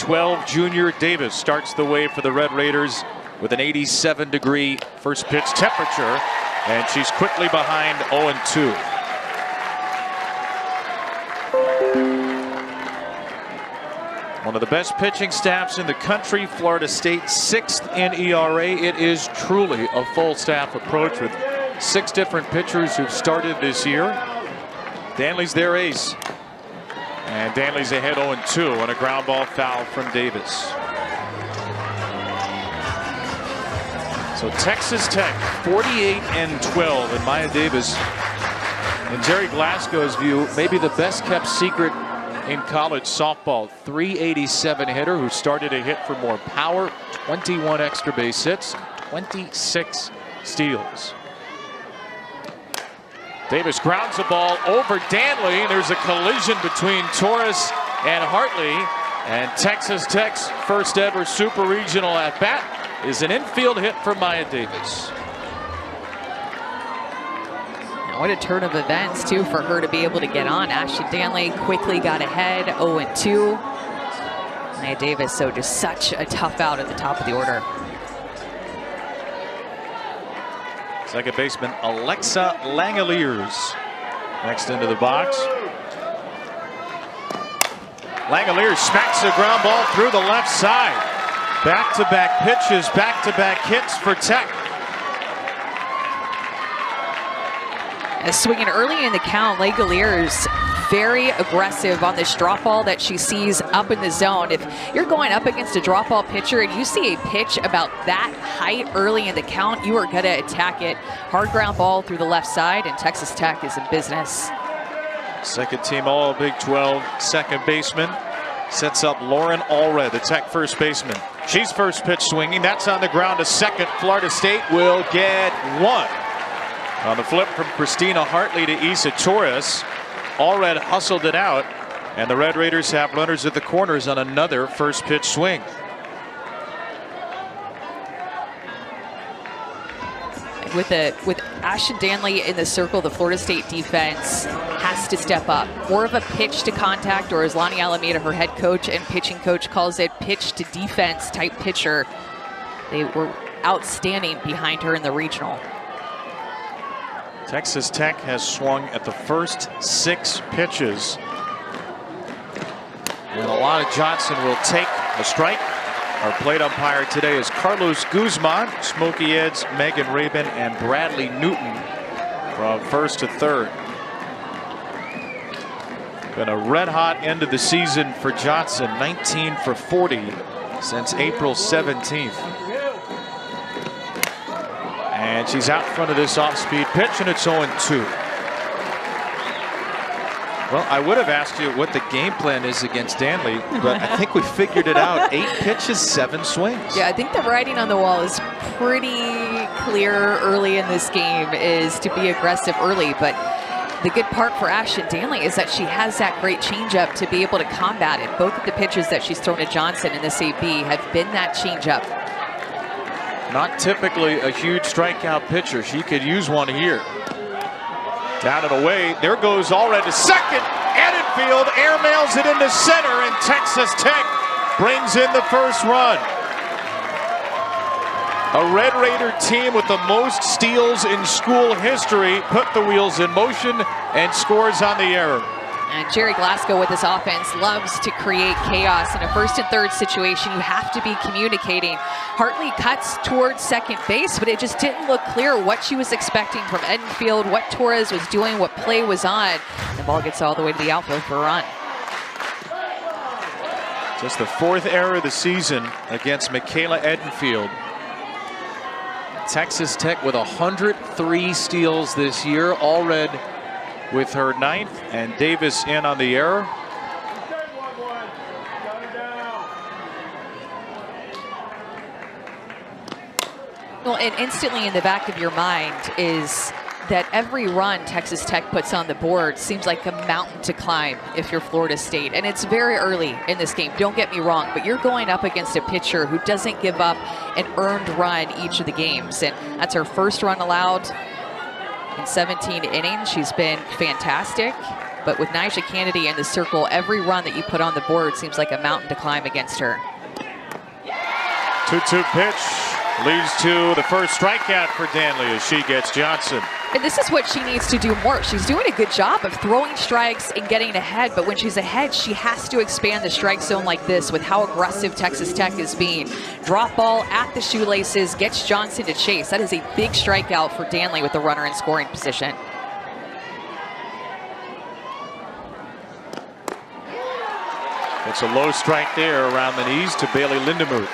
6'12" junior Davis starts the way for the Red Raiders with an 87-degree first pitch temperature, and she's quickly behind 0-2. One of the best pitching staffs in the country. Florida State 6th in ERA. It is truly a full staff approach with 6 different pitchers who've started this year. Danley's their ace. And Danley's ahead 0-2 on a ground ball foul from Davis. So Texas Tech 48-12, and Maya Davis, in Jerry Glasgow's view, maybe the best kept secret in college softball. 387 hitter who started a hit for more power, 21 extra base hits, 26 steals. Davis grounds the ball over Danley. There's a collision between Torres and Hartley, and Texas Tech's first ever super regional at bat is an infield hit for Maya Davis. What a turn of events, too, for her to be able to get on. Ashton Danley quickly got ahead, 0-2. Maya Davis, so just such a tough out at the top of the order. Second baseman Alexa Langeliers next into the box. Langeliers smacks a ground ball through the left side. Back-to-back pitches, back-to-back hits for Tech. Swinging early in the count, Langeliers very aggressive on this drop ball that she sees up in the zone. If you're going up against a drop ball pitcher and you see a pitch about that height early in the count, you are going to attack it. Hard ground ball through the left side, and Texas Tech is in business. Second team all Big 12 second baseman sets up Lauren Allred, the Tech first baseman. She's first pitch swinging. That's on the ground to second. Florida State will get one. On the flip from Christina Hartley to Isa Torres, Allred hustled it out, and the Red Raiders have runners at the corners on another first pitch swing. With Ashton Danley in the circle, the Florida State defense has to step up. More of a pitch to contact, or as Lonnie Alameda, her head coach and pitching coach, calls it, pitch to defense type pitcher. They were outstanding behind her in the regional. Texas Tech has swung at the first 6 pitches. And Alana Johnson will take a strike. Our plate umpire today is Carlos Guzman, Smokey Eds, Megan Rabin, and Bradley Newton from first to third. Been a red-hot end of the season for Johnson, 19 for 40 since April 17th. And she's out front of this off-speed pitch, and it's 0-2. Well, I would have asked you what the game plan is against Danley, but I think we figured it out. 8 pitches, 7 swings. Yeah, I think the writing on the wall is pretty clear early in this game, is to be aggressive early. But the good part for Ashton Danley is that she has that great changeup to be able to combat it. Both of the pitches that she's thrown to Johnson in this AB have been that changeup. Not typically a huge strikeout pitcher. She could use one here. Down and away. There goes Allred to second. And infield airmails it into center, and Texas Tech brings in the first run. A Red Raider team with the most steals in school history put the wheels in motion and scores on the error. And Jerry Glasgow with this offense loves to create chaos. In a first and third situation, you have to be communicating. Hartley cuts towards second base, but it just didn't look clear what she was expecting from Edenfield, what Torres was doing, what play was on. The ball gets all the way to the outfield for a run. Just the 4th error of the season against Michaela Edenfield. Texas Tech with 103 steals this year. Allred with her 9th, and Davis in on the error. Well, and instantly in the back of your mind is that every run Texas Tech puts on the board seems like a mountain to climb if you're Florida State. And it's very early in this game, don't get me wrong, but you're going up against a pitcher who doesn't give up an earned run each of the games. And that's her first run allowed in 17 innings. She's been fantastic. But with Nyjah Canady in the circle, every run that you put on the board seems like a mountain to climb against her. 2-2 pitch leads to the first strikeout for Danley as she gets Johnson. And this is what she needs to do more. She's doing a good job of throwing strikes and getting ahead, but when she's ahead, she has to expand the strike zone like this with how aggressive Texas Tech is being. Drop ball at the shoelaces, gets Johnson to chase. That is a big strikeout for Danley with the runner in scoring position. It's a low strike there around the knees to Bailey Lindemuth.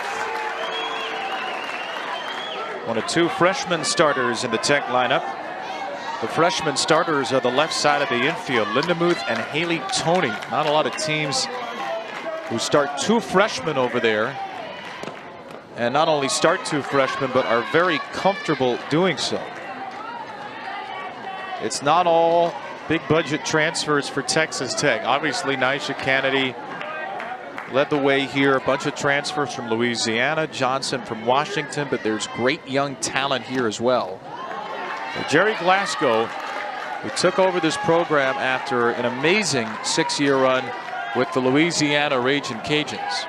One of two freshman starters in the Tech lineup. The freshman starters are the left side of the infield, Lindemuth and Haley Toney. Not a lot of teams who start two freshmen over there. And not only start two freshmen, but are very comfortable doing so. It's not all big budget transfers for Texas Tech. Obviously, Nyjah Canady led the way here. A bunch of transfers from Louisiana, Johnson from Washington, but there's great young talent here as well. Jerry Glasgow, who took over this program after an amazing 6-year run with the Louisiana Raging Cajuns.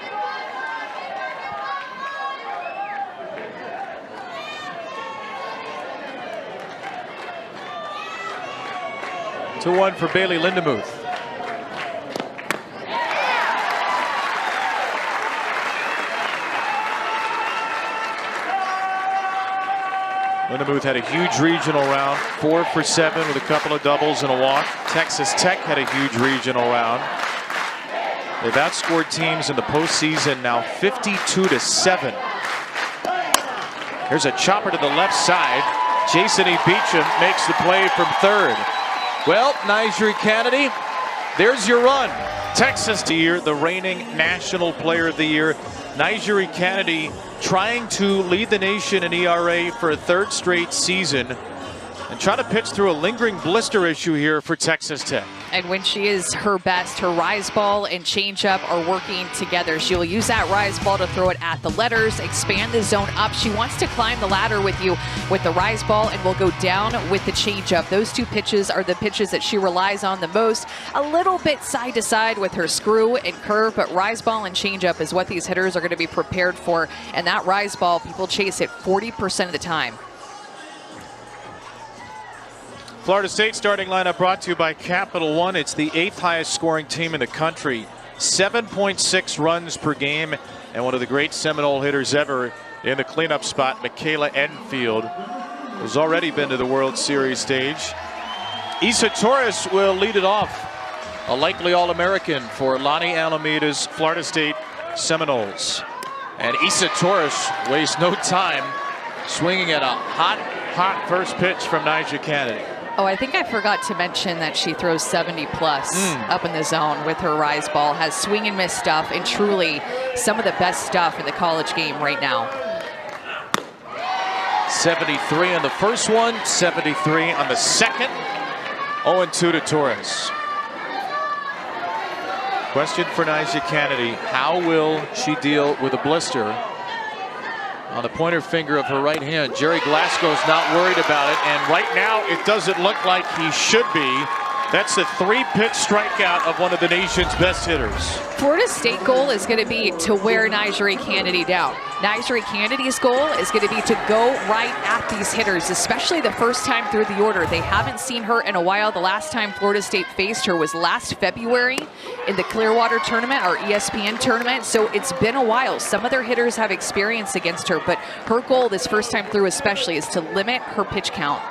Two 2-1 for Bailey Lindemuth. Lindemuth had a huge regional round, 4 for 7 with a couple of doubles and a walk. Texas Tech had a huge regional round. They've outscored teams in the postseason now 52-7. Here's a chopper to the left side. Jason E. Beecham makes the play from third. Well, Nyjah Canady, there's your run. Texas year, the reigning National Player of the Year. Nyjah Canady trying to lead the nation in ERA for a third straight season and trying to pitch through a lingering blister issue here for Texas Tech. And when she is her best, her rise ball and changeup are working together. She'll use that rise ball to throw it at the letters, expand the zone up. She wants to climb the ladder with you with the rise ball and will go down with the changeup. Those two pitches are the pitches that she relies on the most. A little bit side to side with her screw and curve, but rise ball and changeup is what these hitters are going to be prepared for. And that rise ball, people chase it 40% of the time. Florida State starting lineup brought to you by Capital One. It's the 8th highest scoring team in the country. 7.6 runs per game. And one of the great Seminole hitters ever in the cleanup spot, Michaela Enfield, who's already been to the World Series stage. Isa Torres will lead it off. A likely All-American for Lonnie Alameda's Florida State Seminoles. And Isa Torres wastes no time swinging at a hot first pitch from Nyjah Canady. Oh, I think I forgot to mention that she throws 70 plus up in the zone with her rise ball, has swing and miss stuff, and truly some of the best stuff in the college game right now. 73 on the first one, 73 on the second. 0-2 to Torres. Question for Nyjah Canady: how will she deal with a blister on the pointer finger of her right hand? Jerry Glasgow's not worried about it, and right now it doesn't look like he should be. That's a 3-pitch strikeout of one of the nation's best hitters. Florida State goal is going to be to wear Nyjah Canady down. Nyjah Canady's goal is going to be to go right at these hitters, especially the first time through the order. They haven't seen her in a while. The last time Florida State faced her was last February in the Clearwater tournament, our ESPN tournament. So it's been a while. Some of their hitters have experience against her, but her goal this first time through especially is to limit her pitch count.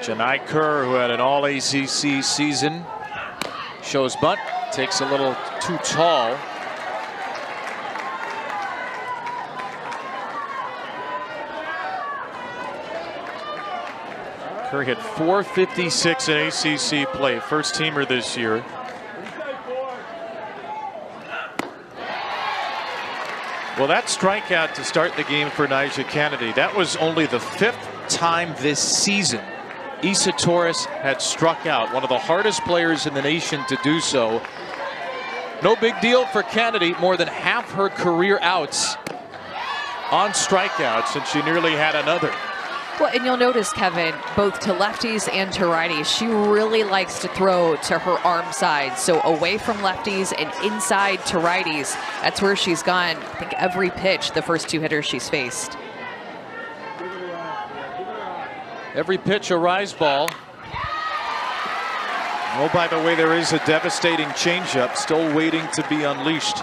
Janai Kerr, who had an all-ACC season, shows bunt, takes a little too tall. Kerr hit .456 in ACC play, first teamer this year. Well, that strikeout to start the game for Nyjah Canady, that was only the 5th time this season Isa Torres had struck out, one of the hardest players in the nation to do so. No big deal for Canady, more than half her career outs on strikeouts, and she nearly had another. Well, and you'll notice, Kevin, both to lefties and to righties, she really likes to throw to her arm side. So away from lefties and inside to righties. That's where she's gone, I think, every pitch, the first 2 hitters she's faced. Every pitch a rise ball. Oh, by the way, there is a devastating changeup still waiting to be unleashed.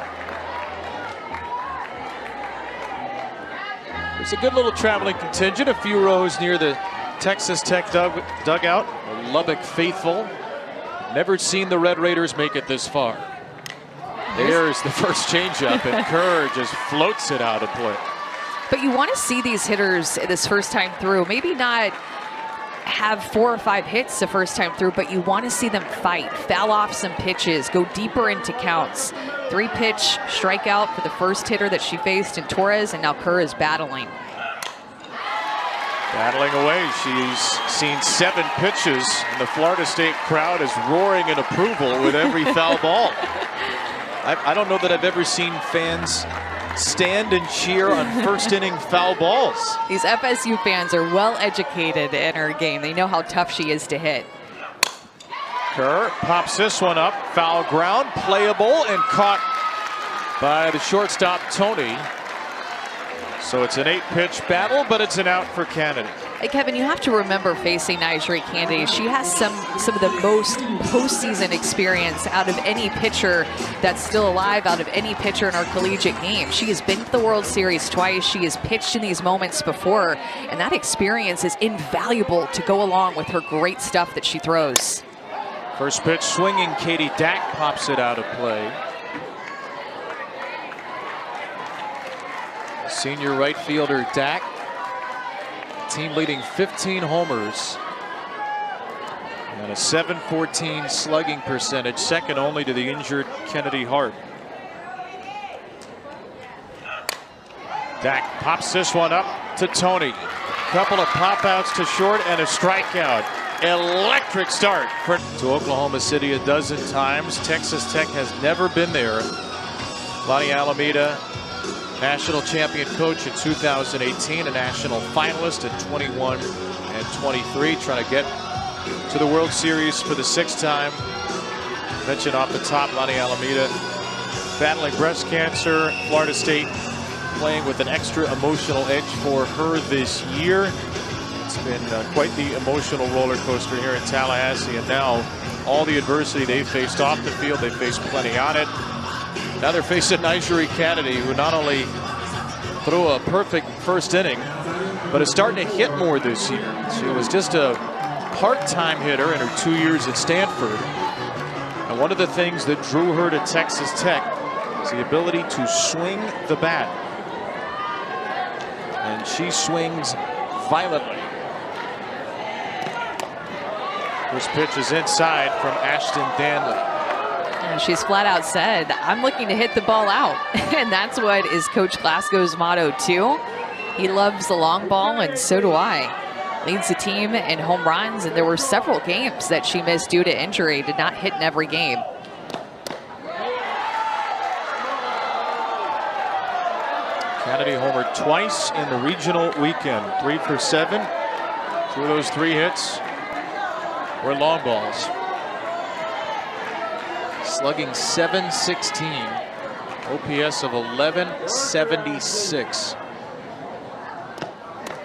It's a good little traveling contingent, a few rows near the Texas Tech dugout. The Lubbock faithful. Never seen the Red Raiders make it this far. There's the first changeup, and Kerr just floats it out of play. But you want to see these hitters this first time through, maybe not have 4 or 5 hits the first time through, but you want to see them fight, foul off some pitches, go deeper into counts. 3-pitch strikeout for the first hitter that she faced in Torres, and now Kerr is battling. Battling away. She's seen 7 pitches, and the Florida State crowd is roaring in approval with every foul ball. I don't know that I've ever seen fans stand and cheer on first inning foul balls. These FSU fans are well educated in her game. They know how tough she is to hit. Kerr pops this one up, foul ground, playable, and caught by the shortstop, Tony. So it's an 8-pitch battle, but it's an out for Canady. Hey, Kevin, you have to remember facing Nyjari Canady. She has some of the most postseason experience out of any pitcher that's still alive, out of any pitcher in our collegiate game. She has been to the World Series twice. She has pitched in these moments before, and that experience is invaluable to go along with her great stuff that she throws. First pitch swinging, Katie Dack pops it out of play. Senior right fielder Dack, team leading 15 homers and a .714 slugging percentage, second only to the injured Kennedy Hart. Dack pops this one up to Tony. Couple of pop outs to short and a strikeout. Electric start to Oklahoma City a dozen times. Texas Tech has never been there. Lonnie Alameda, national champion coach in 2018, a national finalist at 21 and 23, trying to get to the World Series for the 6th time. Mentioned off the top, Lonnie Alameda battling breast cancer. Florida State playing with an extra emotional edge for her this year. It's been quite the emotional roller coaster here in Tallahassee, and now all the adversity they faced off the field, they faced plenty on it. Now they're facing Nyjari Canady, who not only threw a perfect first inning, but is starting to hit more this year. She was just a part-time hitter in her 2 years at Stanford. And one of the things that drew her to Texas Tech is the ability to swing the bat. And she swings violently. This pitch is inside from Ashton Danley. And she's flat out said, I'm looking to hit the ball out. And that's what is Coach Glasgow's motto too. He loves the long ball, and so do I. Leads the team in home runs, and there were several games that she missed due to injury. Did not hit in every game. Canady homered twice in the regional weekend. 3 for 7. 2 of those 3 hits were long balls. Slugging .716, OPS of 1176.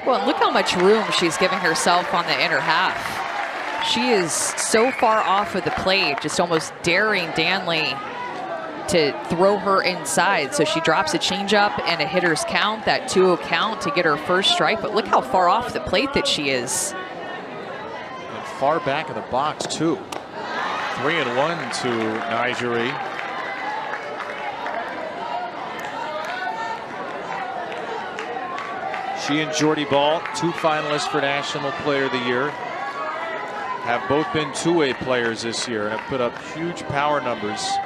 Well, look how much room she's giving herself on the inner half. She is so far off of the plate, just almost daring Danley to throw her inside. So she drops a changeup and a hitter's count, that 2-0 count to get her first strike. But look how far off the plate that she is. And far back of the box, too. 3-1 to Nyjari. She and Jordy Ball, 2 finalists for National Player of the Year, have both been two-way players this year and have put up huge power numbers.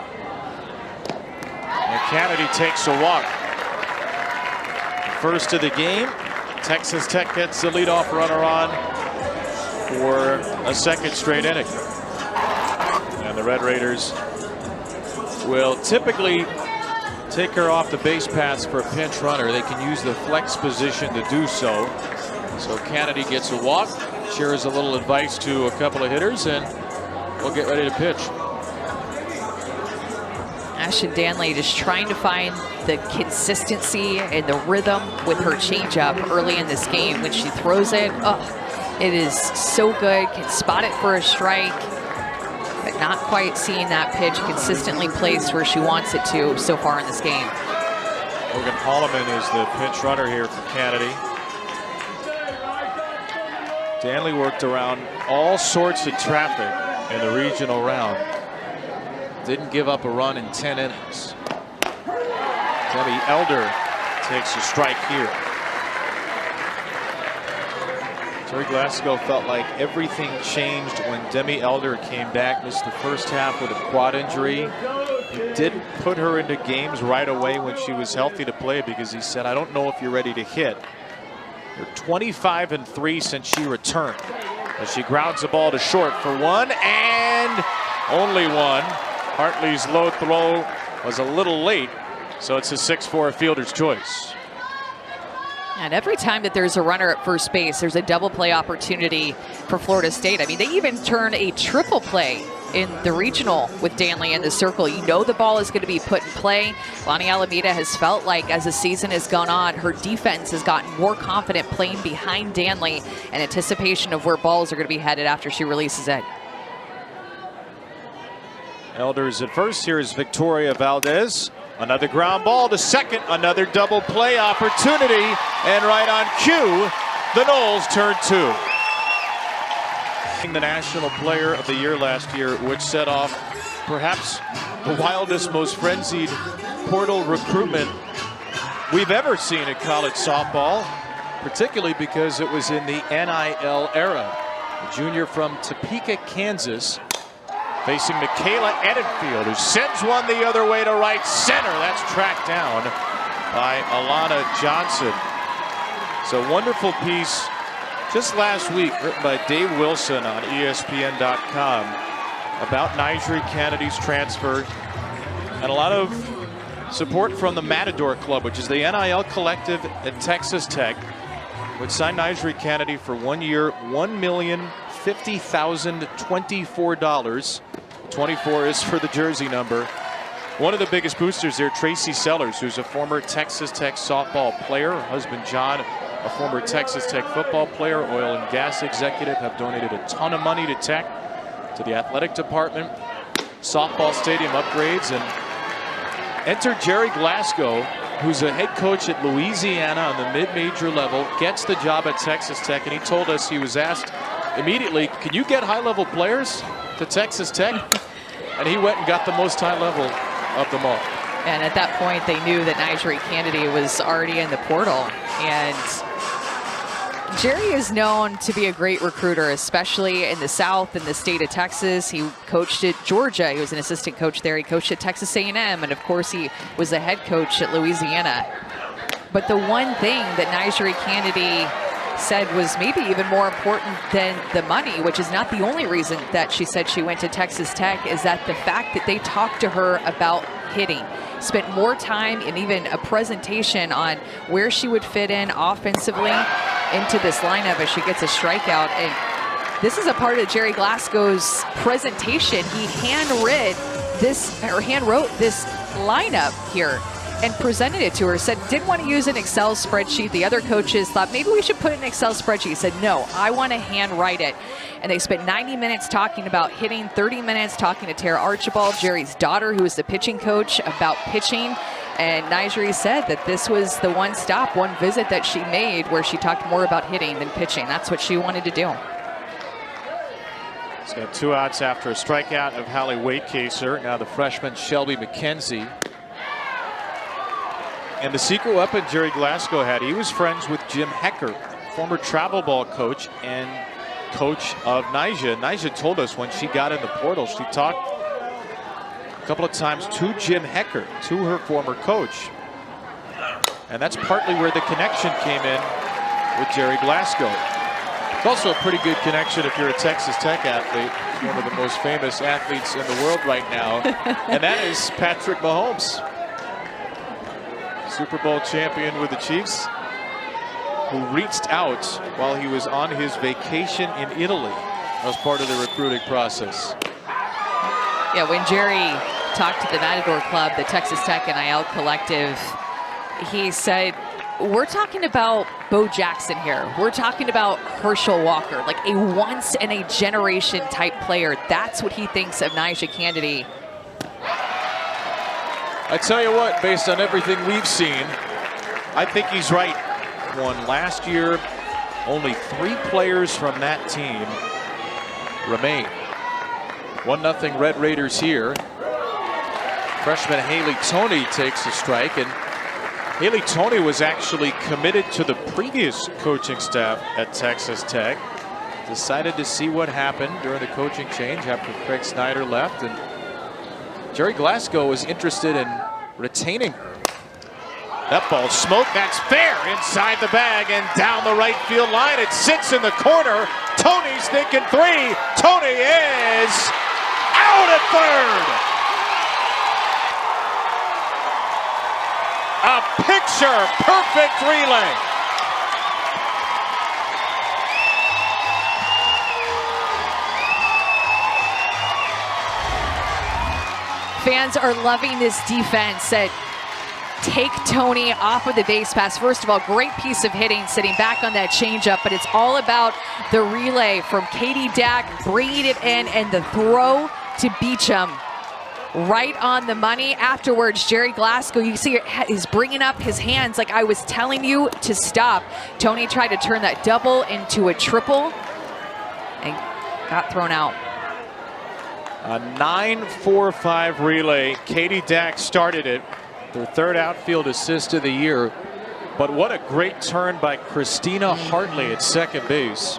And Canady takes a walk. First of the game. Texas Tech gets the leadoff runner on for a second straight inning. And the Red Raiders will typically take her off the base paths for a pinch runner. They can use the flex position to do so. So Canady gets a walk, shares a little advice to a couple of hitters, and we'll get ready to pitch. Ashton Danley just trying to find the consistency and the rhythm with her changeup early in this game. When she throws it, it is so good, can spot it for a strike, but not quite seeing that pitch consistently placed where she wants it to so far in this game. Logan Holloman is the pinch runner here for Canady. Danley worked around all sorts of traffic in the regional round. Didn't give up a run in 10 innings. Demi Elder takes a strike here. Jerry Glasgow felt like everything changed when Demi Elder came back. Missed the first half with a quad injury. He didn't put her into games right away when she was healthy to play because he said, I don't know if you're ready to hit. They're 25-3 since she returned. As she grounds the ball to short for one and only one. Hartley's low throw was a little late, so it's a 6-4 fielder's choice. And every time that there's a runner at first base, there's a double play opportunity for Florida State. I mean, they even turn a triple play in the regional with Danley in the circle. You know the ball is going to be put in play. Lonnie Alameda has felt like as the season has gone on, her defense has gotten more confident playing behind Danley in anticipation of where balls are going to be headed after she releases it. Elders at first. Here is Victoria Valdez. Another ground ball to second. Another double play opportunity. And right on cue, the Noles turn 2. The National Player of the Year last year, which set off perhaps the wildest, most frenzied portal recruitment we've ever seen in college softball, particularly because it was in the NIL era. A junior from Topeka, Kansas, facing Michaela Edenfield, who sends one the other way to right center. That's tracked down by Alana Johnson. So wonderful piece just last week written by Dave Wilson on ESPN.com about Nyjeri Canady's transfer, and a lot of support from the Matador Club, which is the NIL collective at Texas Tech, which signed Nyjeri Canady for 1 year, $1,050,024. 24 is for the jersey number. One of the biggest boosters there, Tracy Sellers, who's a former Texas Tech softball player. Her husband John, a former Texas Tech football player, oil and gas executive, have donated a ton of money to Tech, to the athletic department, softball stadium upgrades, and enter Jerry Glasgow, who's a head coach at Louisiana on the mid-major level, gets the job at Texas Tech, and he told us he was asked immediately, can you get high-level players to Texas Tech? And he went and got the most high-level of them all. And at that point, they knew that Nyjeri Canady was already in the portal. And Jerry is known to be a great recruiter, especially in the South, in the state of Texas. He coached at Georgia. He was an assistant coach there. He coached at Texas A&M. And of course, he was the head coach at Louisiana. But the one thing that Nyjeri Canady said was maybe even more important than the money, which is not the only reason that she said she went to Texas Tech, is that the fact that they talked to her about hitting, spent more time and even a presentation on where she would fit in offensively into this lineup as she gets a strikeout. And this is a part of Jerry Glasgow's presentation. He handwrote this lineup here and presented it to her. Said didn't want to use an Excel spreadsheet. The other coaches thought maybe we should put an Excel spreadsheet. He said no, I want to handwrite it. And they spent 90 minutes talking about hitting, 30 minutes talking to Tara Archibald, Jerry's daughter, who is the pitching coach, about pitching. And Nyjeri said that this was the one stop, one visit that she made where she talked more about hitting than pitching. That's what she wanted to do. He's got 2 outs after a strikeout of Hallie Waitcaser. Now the freshman Shelby McKenzie. And the secret weapon Jerry Glasgow had, he was friends with Jim Hecker, former travel ball coach and coach of Nyjah. Nyjah told us when she got in the portal, she talked a couple of times to Jim Hecker, to her former coach. And that's partly where the connection came in with Jerry Glasgow. It's also a pretty good connection if you're a Texas Tech athlete, one of the most famous athletes in the world right now, and that is Patrick Mahomes. Super Bowl champion with the Chiefs. who reached out while he was on his vacation in Italy as part of the recruiting process. Yeah, when Jerry talked to the Matador Club, the Texas Tech NIL collective, he said, we're talking about Bo Jackson here. We're talking about Herschel Walker, like a once-in-a-generation type player. That's what he thinks of Nyjah Canady. I tell you what, based on everything we've seen, I think he's right. Won last year. Only 3 players from that team remain. 1-0 Red Raiders here. Freshman Haley Toney takes a strike, and Haley Toney was actually committed to the previous coaching staff at Texas Tech. Decided to see what happened during the coaching change after Craig Snyder left, and Jerry Glasgow was interested in retaining her. That ball smoked. That's fair inside the bag and down the right field line. It sits in the corner. Toney's thinking 3. Toney is out at third. A picture perfect relay. Fans are loving this defense that take Toney off of the base pass. First of all, great piece of hitting, sitting back on that changeup, but it's all about the relay from Katie Dack, bringing it in, and the throw to Beecham. Right on the money. Afterwards, Jerry Glasgow, you see, is bringing up his hands like I was telling you to stop. Toney tried to turn that double into a triple and got thrown out. A 9-4-5 relay. Katie Dack started it. Their 3rd outfield assist of the year. But what a great turn by Christina Hartley at second base.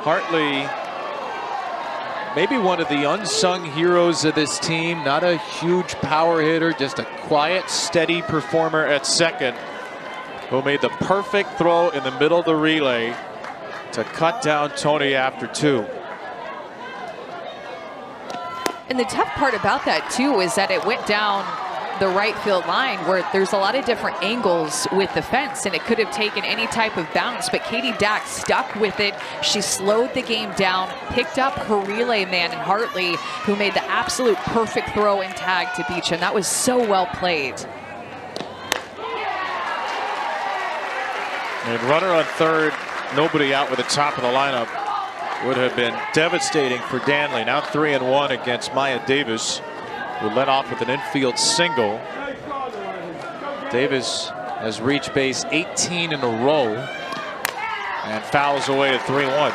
Hartley, maybe one of the unsung heroes of this team. Not a huge power hitter, just a quiet, steady performer at second, who made the perfect throw in the middle of the relay to cut down Toney after 2. And the tough part about that too is that it went down the right field line where there's a lot of different angles with the fence, and it could have taken any type of bounce, but Katie Dack stuck with it. She slowed the game down, picked up her relay man in Hartley, who made the absolute perfect throw and tag to Beecham. That was so well played. And runner on third, nobody out with the top of the lineup. Would have been devastating for Danley. Now 3-1 against Maya Davis, who led off with an infield single. Davis has reached base 18 in a row and fouls away at 3-1.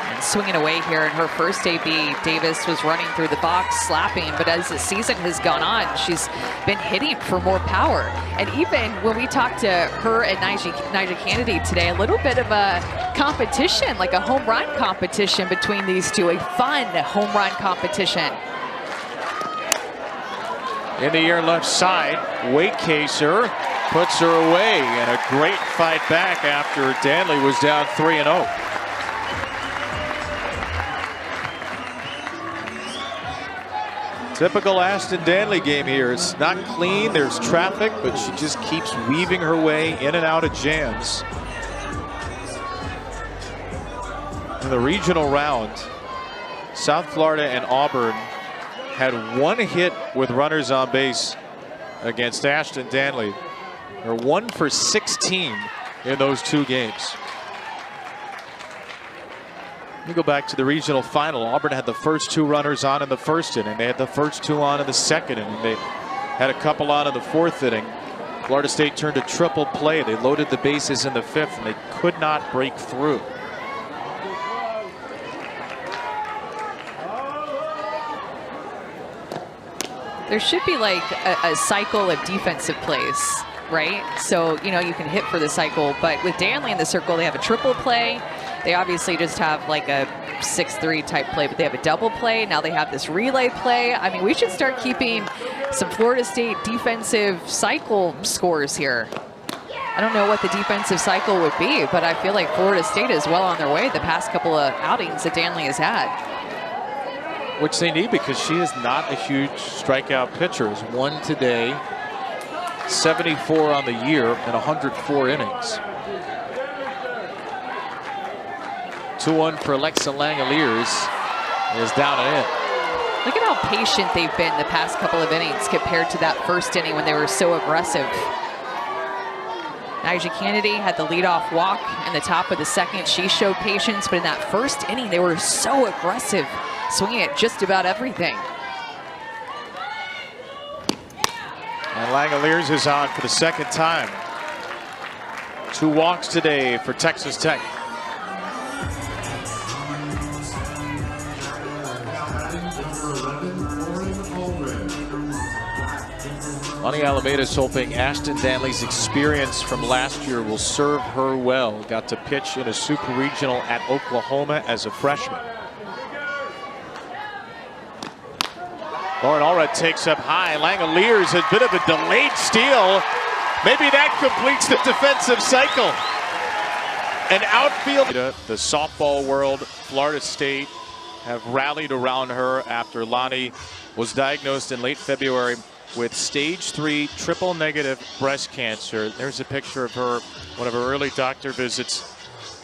And swinging away here in her first AB, Davis was running through the box, slapping, but as the season has gone on, she's been hitting for more power. And even when we talked to her and Nyjah Canady today, a little bit of a competition, like a home run competition between these two, a fun home run competition. In the air left side, Wakecaser puts her away, and a great fight back after Danley was down 3-0. Typical Ashton Danley game here. It's not clean, there's traffic, but she just keeps weaving her way in and out of jams. In the regional round, South Florida and Auburn had 1 hit with runners on base against Ashton Danley. They're 1 for 16 in those 2 games. You go back to the regional final. Auburn had the first 2 runners on in the first inning. They had the first 2 on in the second inning. They had a couple on in the 4th inning. Florida State turned a triple play. They loaded the bases in the 5th, and they could not break through. There should be like a cycle of defensive plays, right? So, you know, you can hit for the cycle, but with Danley in the circle, they have a triple play. They obviously just have like a 6-3 type play, but they have a double play. Now they have this relay play. I mean, we should start keeping some Florida State defensive cycle scores here. I don't know what the defensive cycle would be, but I feel like Florida State is well on their way the past couple of outings that Danley has had. Which they need, because she is not a huge strikeout pitcher. Is 1 today. 74 on the year in 104 innings. 2-1 for Alexa Langeliers is down and in. Look at how patient they've been the past couple of innings compared to that first inning when they were so aggressive. Canady had the leadoff walk in the top of the second. She showed patience, but in that first inning, they were so aggressive, swinging at just about everything. And Langeliers is on for the second time. 2 walks today for Texas Tech. Lonnie Alameda is hoping Ashton Danley's experience from last year will serve her well. Got to pitch in a super regional at Oklahoma as a freshman. Lauren Allred takes up high. Langeliers, a bit of a delayed steal. Maybe that completes the defensive cycle. An outfield. The softball world, Florida State have rallied around her after Lonnie was diagnosed in late February with stage 3 triple negative breast cancer. There's a picture of her, one of her early doctor visits.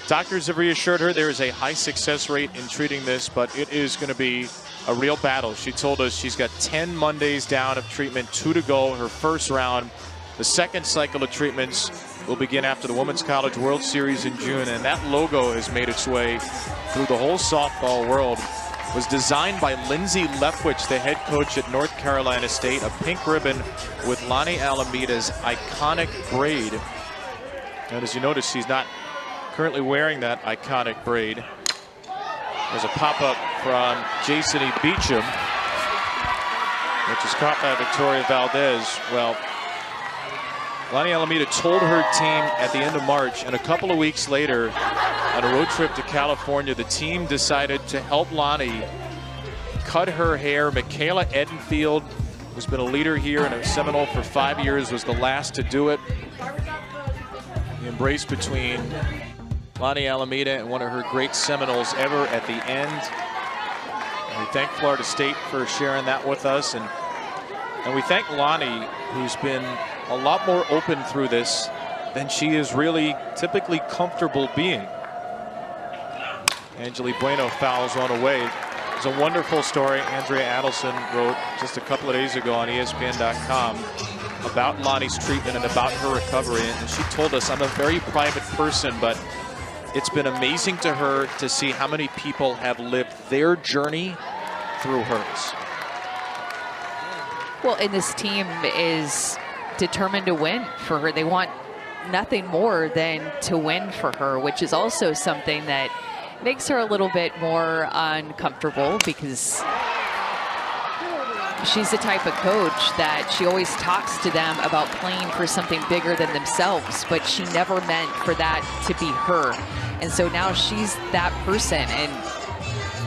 Doctors have reassured her there is a high success rate in treating this, but it is going to be a real battle. She told us she's got 10 Mondays down of treatment, 2 to go, her first round. The second cycle of treatments will begin after the Women's College World Series in June, and that logo has made its way through the whole softball world. Was designed by Lindsay Leftwich, the head coach at North Carolina State. A pink ribbon with Lonnie Alameda's iconic braid. And as you notice, she's not currently wearing that iconic braid. There's a pop-up from Jason E. Beecham, which is caught by Victoria Valdez. Well, Lonnie Alameda told her team at the end of March, and a couple of weeks later, on a road trip to California, the team decided to help Lonnie cut her hair. Michaela Edenfield, who's been a leader here and a Seminole for 5 years, was the last to do it. The embrace between Lonnie Alameda and one of her great Seminoles ever at the end. And we thank Florida State for sharing that with us. And we thank Lonnie, who's been a lot more open through this than she is really typically comfortable being. Angeli Bueno fouls one away. It's a wonderful story Andrea Adelson wrote just a couple of days ago on ESPN.com about Lonnie's treatment and about her recovery. And she told us, I'm a very private person, but it's been amazing to her to see how many people have lived their journey through hers. Well, and this team is determined to win for her. They want nothing more than to win for her, which is also something that makes her a little bit more uncomfortable, because she's the type of coach that she always talks to them about playing for something bigger than themselves, but she never meant for that to be her. And so now she's that person and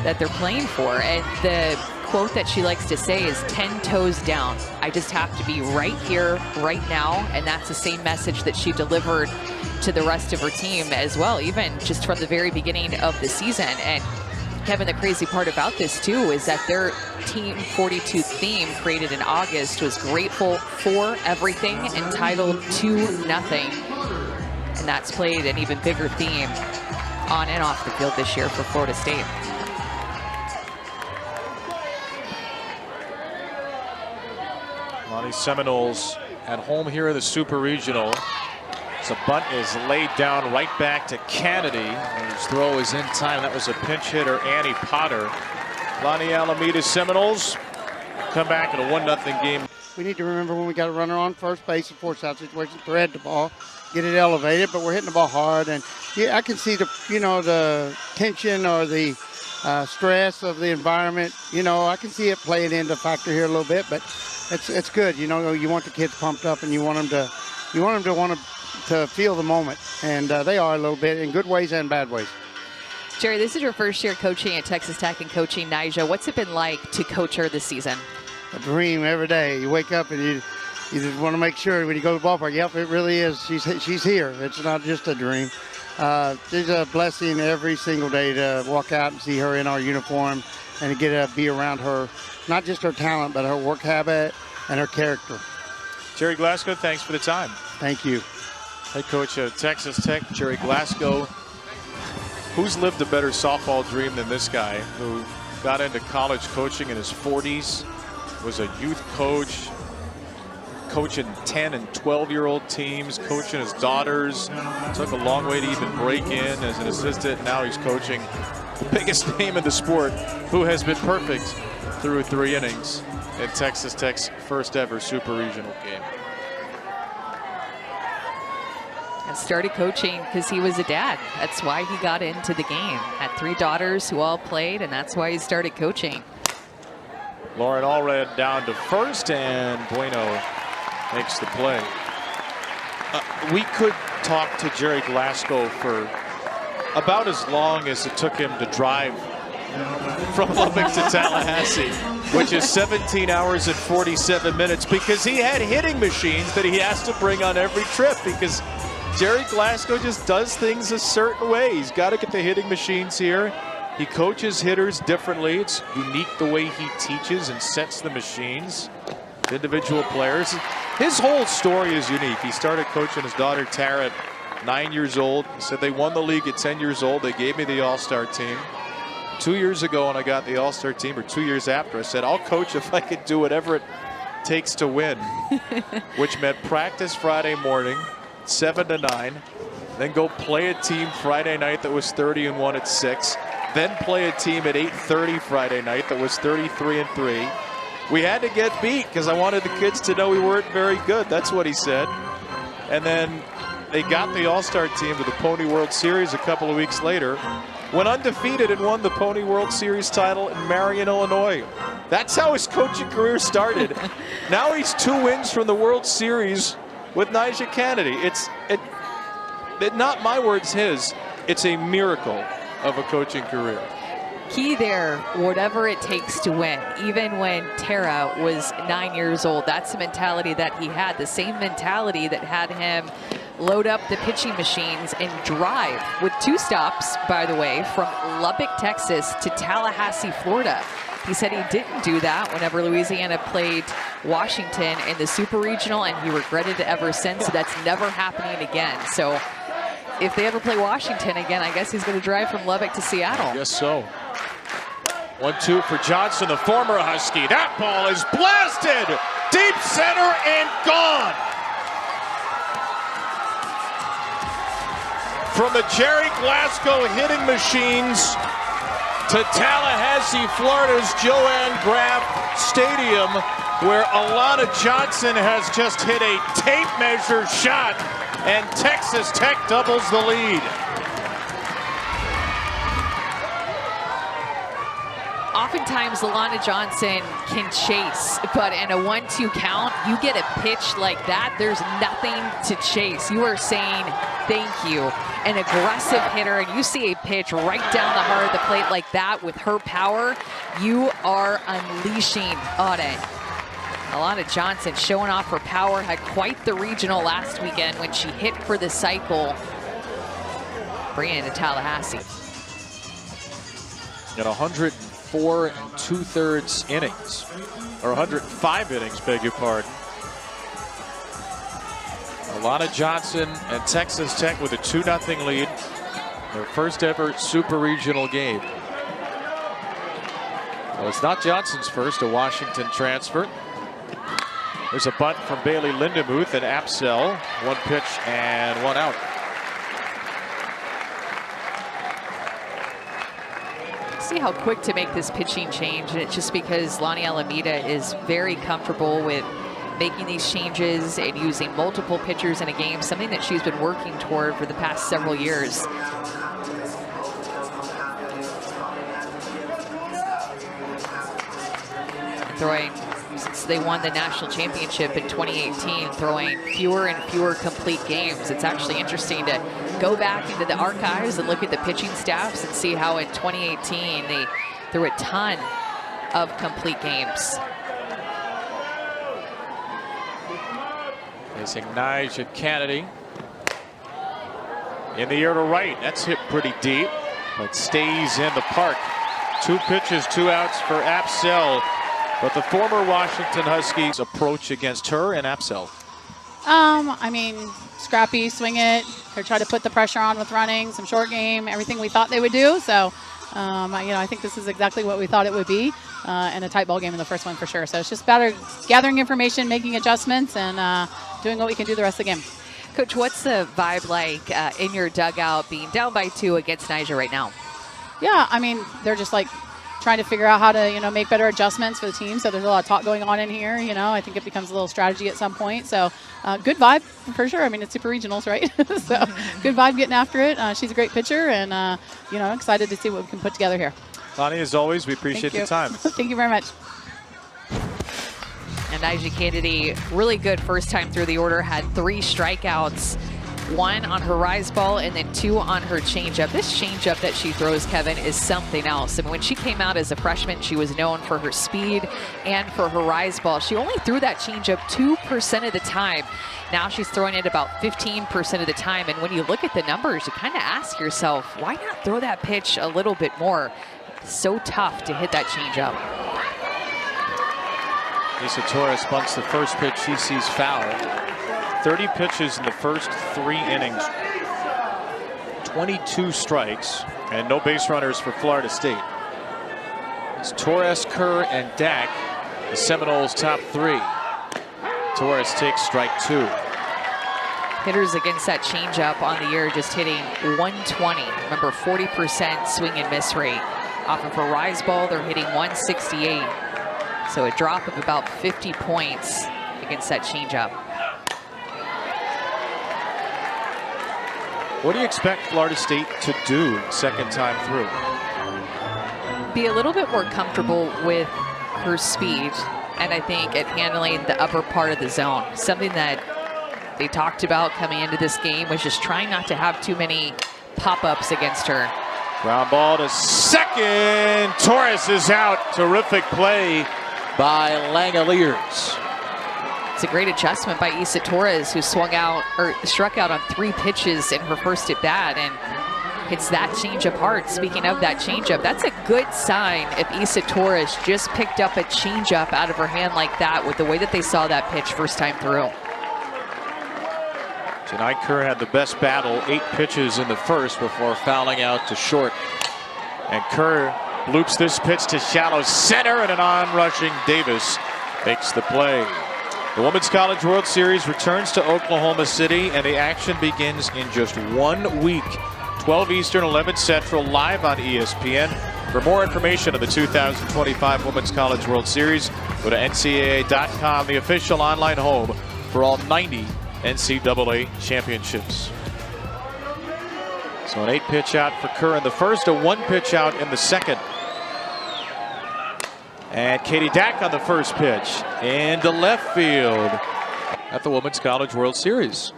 that they're playing for. And the quote that she likes to say is 10 toes down. I just have to be right here, right now. And that's the same message that she delivered to the rest of her team as well, even just from the very beginning of the season. And Kevin, the crazy part about this too is that their Team 42 theme created in August was grateful for everything, entitled to nothing. And that's played an even bigger theme on and off the field this year for Florida State. Lonnie Seminoles at home here in the Super Regional. So bunt is laid down right back to Canady. His throw is in time. That was a pinch hitter, Annie Potter. Lonnie Alameda Seminoles come back in a 1-0 game. We need to remember when we got a runner on first base in force-out situation, thread the ball, get it elevated, but we're hitting the ball hard. And yeah, I can see the, the tension or the stress of the environment. I can see it playing into factor here a little bit, but it's good. You want the kids pumped up, and you want them to feel the moment, and they are a little bit in good ways and bad ways. Jerry, this is your first year coaching at Texas Tech and coaching Nyjah. What's it been like to coach her this season? A dream every day. You wake up and you just want to make sure when you go to the ballpark, yep, it really is. She's here. It's not just a dream. It's a blessing every single day to walk out and see her in our uniform and to get to be around her, not just her talent, but her work habit and her character. Jerry Glasgow, thanks for the time. Thank you. Head coach of Texas Tech, Jerry Glasgow. Who's lived a better softball dream than this guy, who got into college coaching in his 40s, was a youth coach, coaching 10 and 12-year-old teams, coaching his daughters. Took a long way to even break in as an assistant. Now he's coaching the biggest name in the sport, who has been perfect through 3 innings in Texas Tech's first ever super regional game. And started coaching because he was a dad. That's why he got into the game. Had 3 daughters who all played, and that's why he started coaching. Lauren Allred down to first, and Bueno makes the play. We could talk to Jerry Glasgow for about as long as it took him to drive from Lubbock to Tallahassee, which is 17 hours and 47 minutes, because he had hitting machines that he has to bring on every trip, because Jerry Glasgow just does things a certain way. He's got to get the hitting machines here. He coaches hitters differently. It's unique the way he teaches and sets the machines, individual players. His whole story is unique. He started coaching his daughter Tara at 9 years old. He said they won the league at 10 years old. They gave me the All-Star team. 2 years ago when I got the All-Star team, or 2 years after, I said, I'll coach if I could do whatever it takes to win, which meant practice Friday morning, 7 to 9, then go play a team Friday night that was 30-1 at 6, then play a team at 8:30 Friday night that was 33-3. We had to get beat because I wanted the kids to know we weren't very good. That's what he said. And then they got the All-Star team to the Pony World Series a couple of weeks later, went undefeated and won the Pony World Series title in Marion, Illinois. That's how his coaching career started. Now he's 2 wins from the World Series with Nigel Canady. It's not my words, his. It's a miracle of a coaching career. Key there, whatever it takes to win. Even when Tara was 9 years old, that's the mentality that he had. The same mentality that had him load up the pitching machines and drive with 2 stops, by the way, from Lubbock, Texas to Tallahassee, Florida. He said he didn't do that whenever Louisiana played Washington in the Super Regional, and he regretted it ever since. So that's never happening again. So if they ever play Washington again, I guess he's going to drive from Lubbock to Seattle. I guess so. 1-2 for Johnson, the former Husky. That ball is blasted deep center and gone. From the Jerry Glasgow hitting machines to Tallahassee, Florida's Joanne Graff Stadium, where Alana Johnson has just hit a tape measure shot, and Texas Tech doubles the lead. Oftentimes, Alana Johnson can chase, but in a 1-2 count, you get a pitch like that, there's nothing to chase. You are saying thank you. An aggressive hitter, and you see a pitch right down the heart of the plate like that with her power, you are unleashing on it. Alana Johnson showing off her power, had quite the regional last weekend when she hit for the cycle, bringing it to Tallahassee. At 104 2/3 innings, or 105 innings, beg your pardon. Alana Johnson and Texas Tech with a 2-0 lead. Their first ever super regional game. Well, it's not Johnson's first, a Washington transfer. There's a bunt from Bailey Lindemuth and Apsell. 1 pitch and 1 out. See how quick to make this pitching change, and it's just because Lonnie Alameda is very comfortable with making these changes and using multiple pitchers in a game, something that she's been working toward for the past several years. Throwing, since they won the national championship in 2018, throwing fewer and fewer complete games. It's actually interesting to go back into the archives and look at the pitching staffs and see how in 2018 they threw a ton of complete games. Facing Nigel Canady. In the air to right. That's hit pretty deep, but stays in the park. 2 pitches, 2 outs for Apsell. But the former Washington Huskies approach against her and Apsell. I mean, scrappy, swing it. They try to put the pressure on with running, some short game, everything we thought they would do. So, I think this is exactly what we thought it would be, and a tight ball game in the first one for sure. So it's just better gathering information, making adjustments, and doing what we can do the rest of the game. Coach, what's the vibe like in your dugout being down by 2 against Niger right now? Yeah, I mean, they're just like trying to figure out how to, make better adjustments for the team. So there's a lot of talk going on in here. I think it becomes a little strategy at some point. So good vibe for sure. I mean, it's super regionals, right? So good vibe getting after it. She's a great pitcher, and, excited to see what we can put together here. Lonnie, as always, we appreciate the time. Thank you very much. And Niger Canady, really good first time through the order, had 3 strikeouts, 1 on her rise ball and then 2 on her changeup. This changeup that she throws, Kevin, is something else. And when she came out as a freshman, she was known for her speed and for her rise ball. She only threw that changeup 2% of the time. Now she's throwing it about 15% of the time. And when you look at the numbers, you kind of ask yourself, why not throw that pitch a little bit more? It's so tough to hit that changeup. Lisa Torres bunts the first pitch she sees foul. 30 pitches in the first 3 innings. 22 strikes and no base runners for Florida State. It's Torres, Kerr, and Dak, the Seminoles' top 3. Torres takes strike 2. Hitters against that changeup on the year just hitting 120. Remember, 40% swing and miss rate. Off of a rise ball, they're hitting 168. So a drop of about 50 points against that changeup. What do you expect Florida State to do second time through? Be a little bit more comfortable with her speed, and I think at handling the upper part of the zone. Something that they talked about coming into this game was just trying not to have too many pop-ups against her. Ground ball to second. Torres is out. Terrific play by Langoliers. It's a great adjustment by Issa Torres, who struck out on 3 pitches in her first at bat and hits that changeup hard. Speaking of that changeup, that's a good sign if Issa Torres just picked up a changeup out of her hand like that with the way that they saw that pitch first time through. Tonight, Kerr had the best battle, 8 pitches in the first before fouling out to short. And Kerr loops this pitch to shallow center, and an on-rushing Davis makes the play. The Women's College World Series returns to Oklahoma City, and the action begins in just 1 week. 12 Eastern, 11 Central, live on ESPN. For more information on the 2025 Women's College World Series, go to NCAA.com, the official online home for all 90 NCAA championships. So an 8-pitch out for Kerr in the first, a 1-pitch out in the second. And Katie Dak on the first pitch into left field at the Women's College World Series.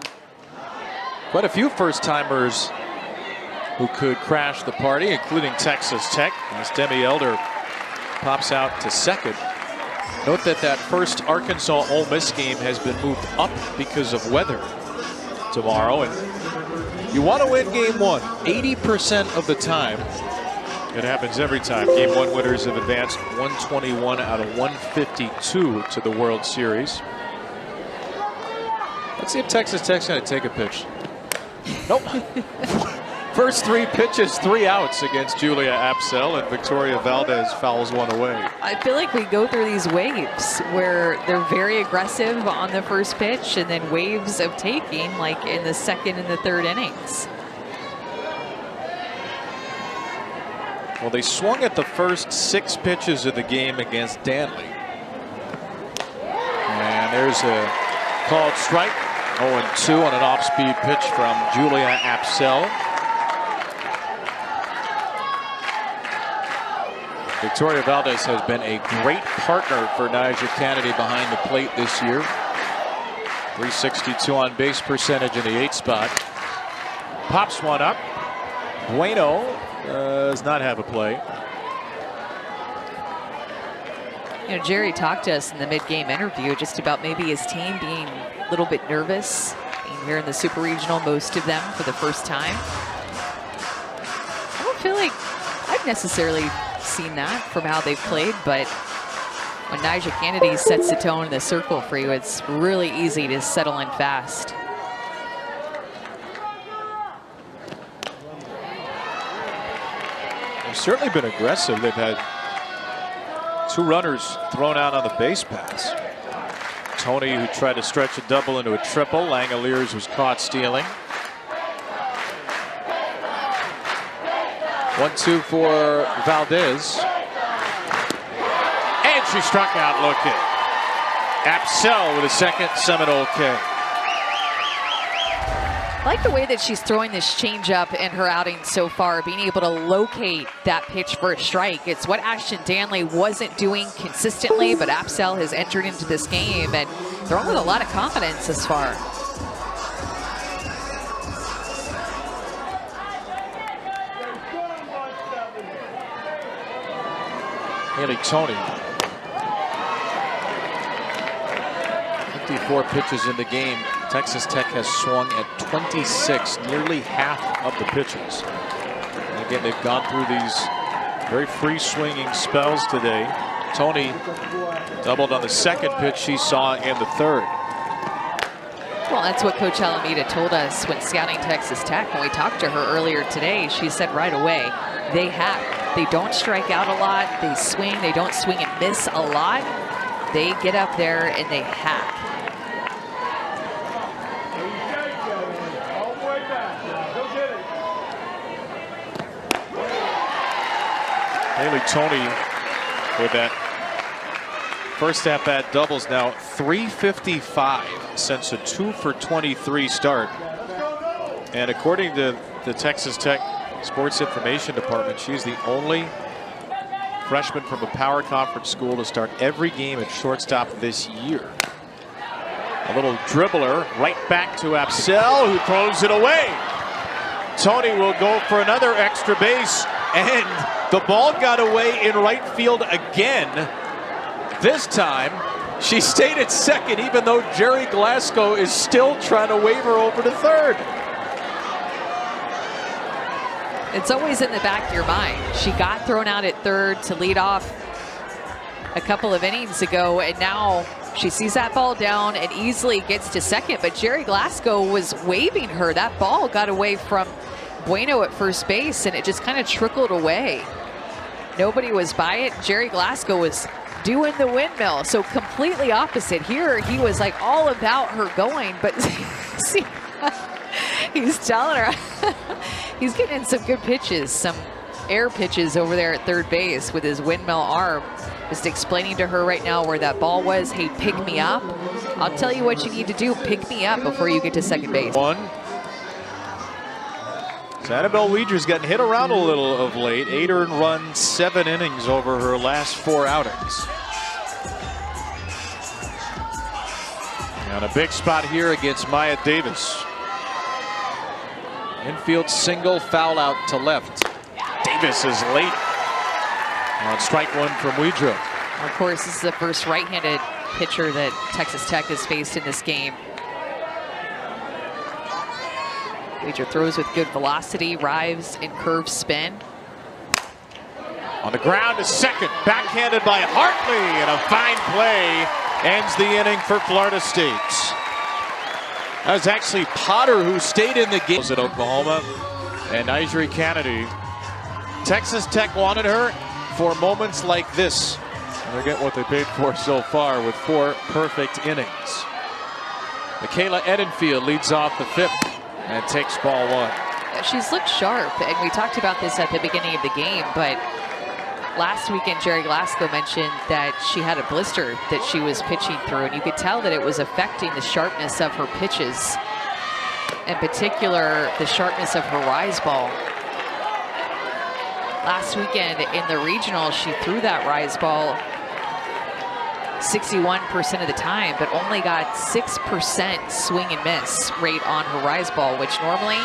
Quite a few first-timers who could crash the party, including Texas Tech, as Demi Elder pops out to second. Note that that first Arkansas-Ole Miss game has been moved up because of weather tomorrow. And you want to win game 1 80% of the time. It happens every time. Game 1 winners have advanced 121 out of 152 to the World Series. Let's see if Texas Tech's going to take a pitch. Nope. First 3 pitches, 3 outs against Julia Apsell, and Victoria Valdez fouls one away. I feel like we go through these waves where they're very aggressive on the first pitch and then waves of taking, like in the second and the third innings. Well, they swung at the first 6 pitches of the game against Danley. And there's a called strike. 0-2 on an off-speed pitch from Julia Apsell. Victoria Valdez has been a great partner for Niger Canady behind the plate this year. 362 on base percentage in the 8th spot. Pops one up. Bueno does not have a play. You know, Jerry talked to us in the mid-game interview just about maybe his team being a little bit nervous, being here in the Super Regional, most of them for the first time. I don't feel like I've necessarily seen that from how they've played, but When Nyjah Canady sets the tone in the circle for you, it's really easy to settle in fast. They've certainly been aggressive. They've had 2 runners thrown out on the base pass. Tony, who tried to stretch a double into a triple. Langeliers was caught stealing. 1-2 for Valdez. And she struck out looking. Apsell with a second Seminole K. I like the way that she's throwing this changeup in her outing so far, being able to locate that pitch for a strike. It's what Ashton Danley wasn't doing consistently, but Apsell has entered into this game and throwing with a lot of confidence this far. Haley Tony. 54 pitches in the game. Texas Tech has swung at 26, nearly half of the pitches. And again, they've gone through these very free swinging spells today. Tony doubled on the second pitch she saw in the third. Well, that's what Coach Alameda told us when scouting Texas Tech. When we talked to her earlier today, she said right away, they hack. They don't strike out a lot. They swing. They don't swing and miss a lot. They get up there and they hack. Haley Tony with that first at-bat doubles now 355 since a 2 for 23 start. And according to the Texas Tech Sports Information Department, she's the only freshman from a power conference school to start every game at shortstop this year. A little dribbler right back to Apsell, who throws it away. Tony will go for another extra base, and the ball got away in right field again. This time, she stayed at second, even though Jerry Glasgow is still trying to wave her over to third. It's always in the back of your mind. She got thrown out at third to lead off a couple of innings ago, and now she sees that ball down and easily gets to second, but Jerry Glasgow was waving her. That ball got away from Bueno at first base, and it just kind of trickled away. Nobody was by it. Jerry Glasgow was doing the windmill, so completely opposite. Here, he was like all about her going, but see, he's telling her, he's getting some good pitches, some air pitches over there at third base with his windmill arm. Just explaining to her right now where that ball was. Hey, pick me up. I'll tell you what you need to do. Pick me up before you get to second base. Annabelle Weidger's gotten hit around a little of late. 8 earned runs, 7 innings over her last 4 outings. And a big spot here against Maya Davis. Infield single, foul out to left. Davis is late on strike one from Weidger. Of course, this is the first right-handed pitcher that Texas Tech has faced in this game. Weidger throws with good velocity, rives and curve spin. On the ground to second, backhanded by Hartley, and a fine play ends the inning for Florida State. That was actually Potter who stayed in the game at Oklahoma, and Nyjah Canady. Texas Tech wanted her for moments like this. And they're getting what they paid for so far with 4 perfect innings. Michaela Edenfield leads off the 5th and takes ball 1. She's looked sharp, and we talked about this at the beginning of the game, but last weekend Jerry Glasgow mentioned that she had a blister that she was pitching through, and you could tell that it was affecting the sharpness of her pitches, in particular the sharpness of her rise ball. Last weekend in the regional, she threw that rise ball 61% of the time, but only got 6% swing and miss rate on her rise ball, which normally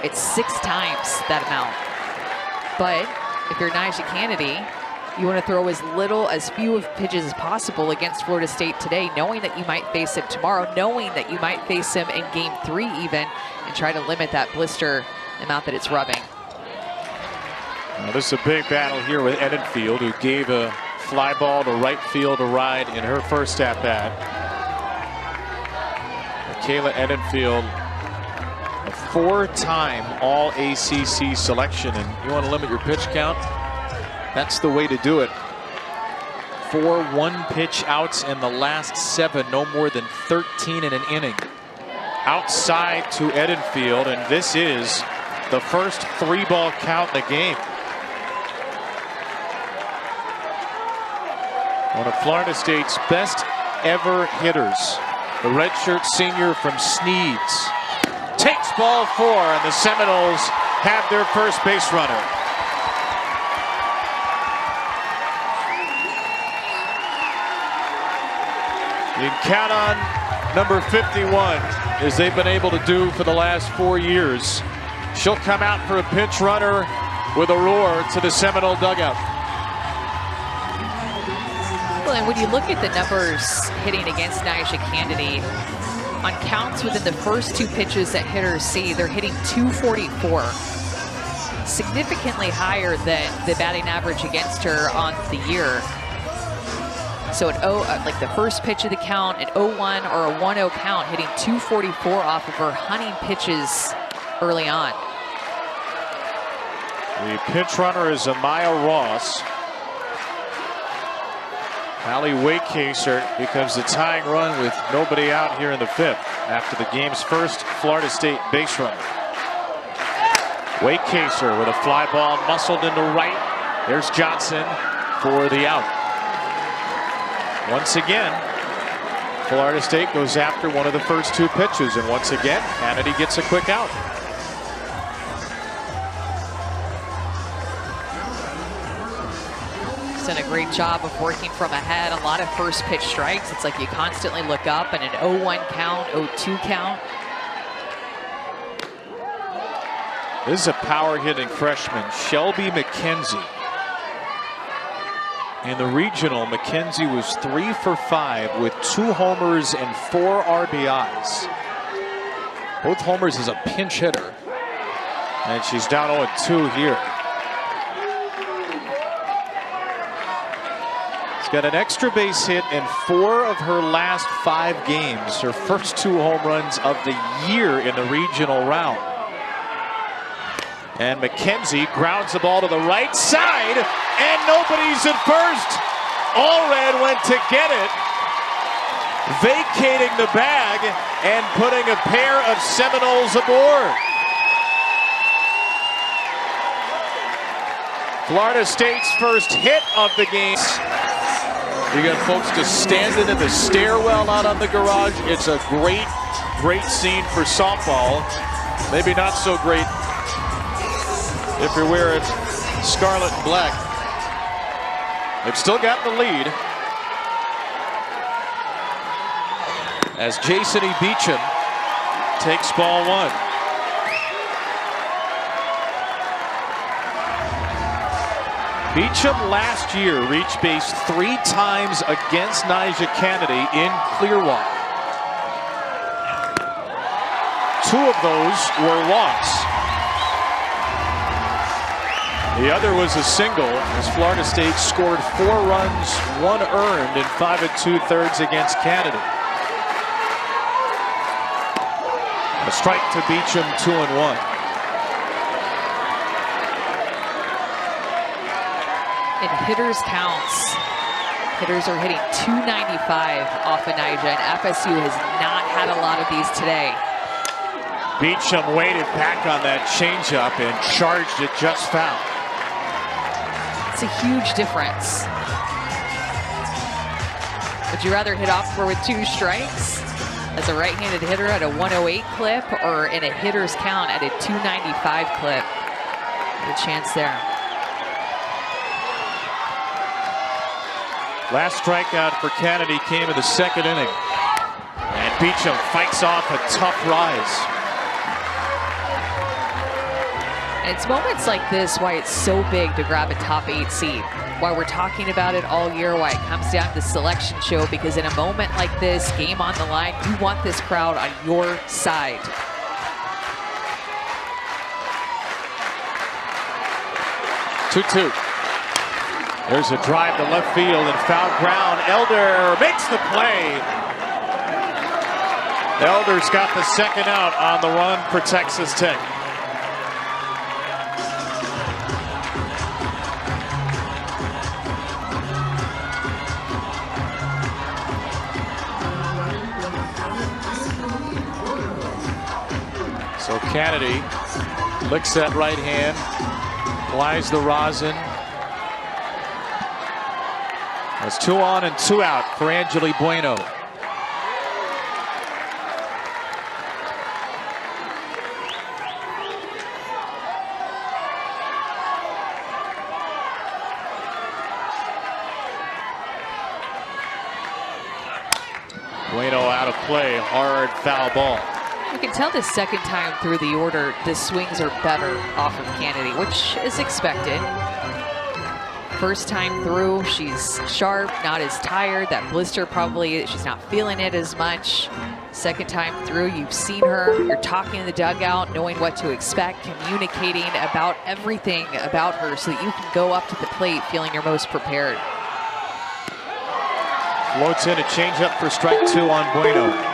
it's 6 times that amount. But if you're Nyjah Canady, you want to throw as few of pitches as possible against Florida State today, knowing that you might face him tomorrow, knowing that you might face him in game 3 even, and try to limit that blister amount that it's rubbing. Now this is a big battle here with Edenfield, who gave a fly ball to right field to ride in her first at bat. Michaela Edenfield, a 4-time All-ACC selection, and you want to limit your pitch count? That's the way to do it. 4 one-pitch outs in the last 7, no more than 13 in an inning. Outside to Edenfield, and this is the first 3-ball count in the game. One of Florida State's best ever hitters, the redshirt senior from Sneads, takes ball 4, and the Seminoles have their first base runner. You can count on number 51, as they've been able to do for the last 4 years. She'll come out for a pinch runner with a roar to the Seminole dugout. Well, and when you look at the numbers hitting against Nyjah Canady, on counts within the first 2 pitches that hitters see, they're hitting 244. Significantly higher than the batting average against her on the year. So at like the first pitch of the count, an 0-1 or a 1-0 count, hitting 244 off of her hunting pitches early on. The pinch runner is Amaya Ross. Allie Waycaser becomes the tying run with nobody out here in the 5th after the game's first Florida State base runner. Waycaser with a fly ball muscled into right. There's Johnson for the out. Once again, Florida State goes after one of the first 2 pitches, and once again, Canady gets a quick out. He's done a great job of working from ahead. A lot of first pitch strikes. It's like you constantly look up, and an 0-1 count, 0-2 count. This is a power hitting freshman, Shelby McKenzie. In the regional, McKenzie was 3 for 5 with 2 homers and 4 RBIs. Both homers as a pinch hitter. And she's down 0-2 here. She's got an extra base hit in 4 of her last 5 games. Her first 2 home runs of the year in the regional round. And McKenzie grounds the ball to the right side, and nobody's at first. Allred went to get it, vacating the bag and putting a pair of Seminoles aboard. Florida State's first hit of the game. You got folks just standing in the stairwell out on the garage. It's a great, great scene for softball. Maybe not so great if you're wearing scarlet and black. They've still got the lead as Jason E. Beecham takes ball 1. Beecham last year reached base 3 times against Nyjah Canady in Clearwater. 2 of those were walks. The other was a single as Florida State scored 4 runs, 1 earned in 5 2/3 against Canady. A strike to Beecham, 2-1. In hitters counts, hitters are hitting 295 off of Nyjah, and FSU has not had a lot of these today. Beecham waited back on that changeup and charged it just foul. It's a huge difference. Would you rather hit off with 2 strikes as a right-handed hitter at a 108 clip, or in a hitter's count at a 295 clip? Good chance there. Last strikeout for Canady came in the 2nd inning. And Beecham fights off a tough rise. It's moments like this why it's so big to grab a top 8 seed. Why we're talking about it all year, why it comes down to the selection show, because in a moment like this, game on the line, you want this crowd on your side. There's a drive to left field and foul ground. Elder makes the play. Elder's got the second out on the run for Texas Tech. So Canady licks that right hand, applies the rosin. That's 2 on and 2 out for Angeli Bueno. Bueno out of play, hard foul ball. You can tell the second time through the order, the swings are better off of Canady, which is expected. First time through, she's sharp, not as tired. That blister probably, she's not feeling it as much. Second time through, you've seen her. You're talking in the dugout, knowing what to expect, communicating about everything about her so that you can go up to the plate feeling you're most prepared. Floats in a changeup for strike 2 on Bueno.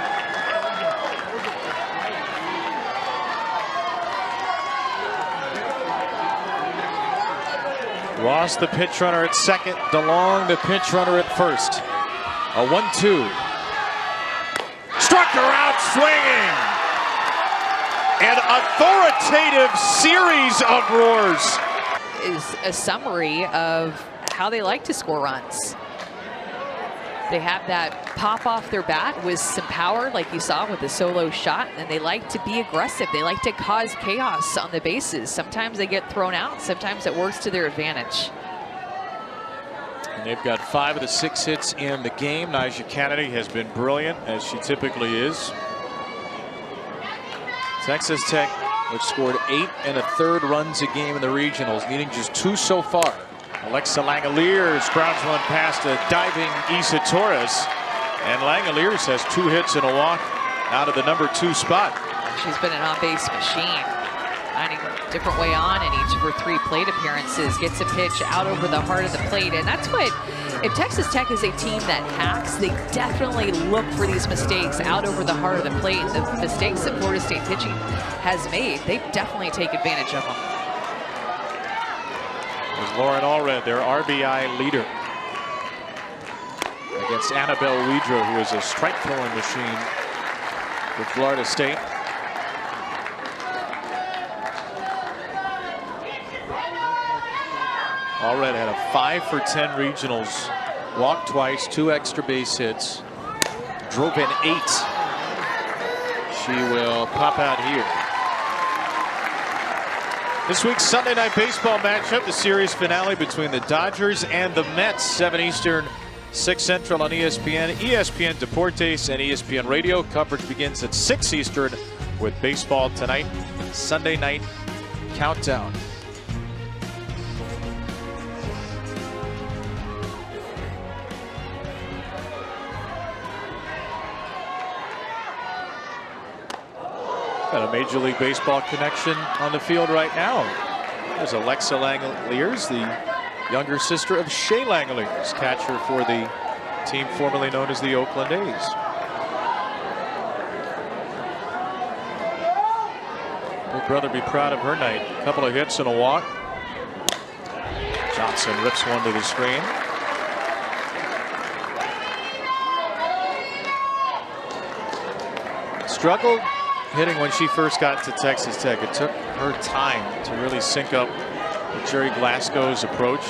Ross, the pitch runner at second. DeLong, the pinch runner at first. A 1-2. Struck her out swinging. An authoritative series of roars. Is a summary of how they like to score runs. They have that pop off their bat with some power, like you saw with the solo shot, and they like to be aggressive. They like to cause chaos on the bases. Sometimes they get thrown out, sometimes it works to their advantage. And they've got 5 of the 6 hits in the game. Nyjah Canady has been brilliant, as she typically is. Texas Tech, which scored 8 1/3 runs a game in the regionals, needing just 2 so far. Alexa Langeliers grounds one past a diving Isa Torres. And Langeliers has 2 hits and a walk out of the number 2 spot. She's been an on-base machine. Finding a different way on in each of her 3 plate appearances. Gets a pitch out over the heart of the plate. And that's what, if Texas Tech is a team that hacks, they definitely look for these mistakes out over the heart of the plate. The mistakes that Florida State pitching has made, they definitely take advantage of them. Lauren Allred, their RBI leader, against Annabelle Widra, who is a strike throwing machine for Florida State. Allred had a 5 for 10 regionals, walked twice, 2 extra base hits, drove in 8. She will pop out here. This week's Sunday Night Baseball matchup, the series finale between the Dodgers and the Mets, 7 Eastern, 6 Central on ESPN, ESPN Deportes, and ESPN Radio. Coverage begins at 6 Eastern with baseball tonight. Sunday Night Countdown. Got a Major League Baseball connection on the field right now. There's Alexa Langeliers, the younger sister of Shea Langeliers, catcher for the team formerly known as the Oakland A's. Big brother be proud of her night. A couple of hits and a walk. Johnson rips one to the screen. Struggled hitting when she first got to Texas Tech. It took her time to really sync up with Jerry Glasgow's approach.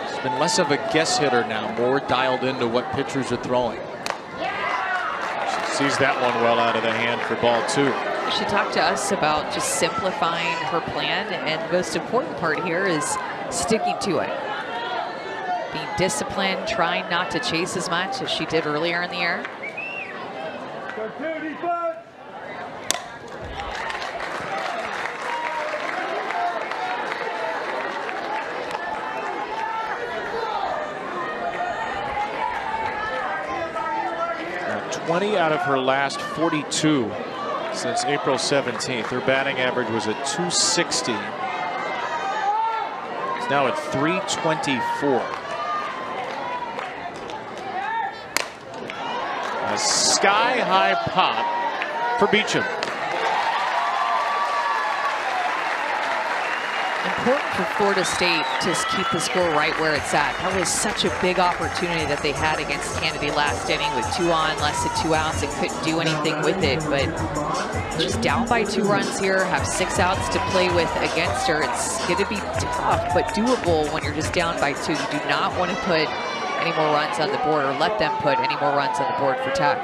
She's been less of a guess hitter now, more dialed into what pitchers are throwing. She sees that one well out of the hand for ball 2. She talked to us about just simplifying her plan, and the most important part here is sticking to it. Being disciplined, trying not to chase as much as she did earlier in the year. Now 20 out of her last 42 since April 17th. Her batting average was at 260. It's now at 324. A sky-high pop for Beecham. Important for Florida State to keep the score right where it's at. That was such a big opportunity that they had against Canady last inning with 2 on, less than 2 outs, and couldn't do anything with it. But just down by 2 runs here, have 6 outs to play with against her. It's going to be tough, but doable when you're just down by 2. You do not want to put any more runs on the board, or let them put any more runs on the board for Tech.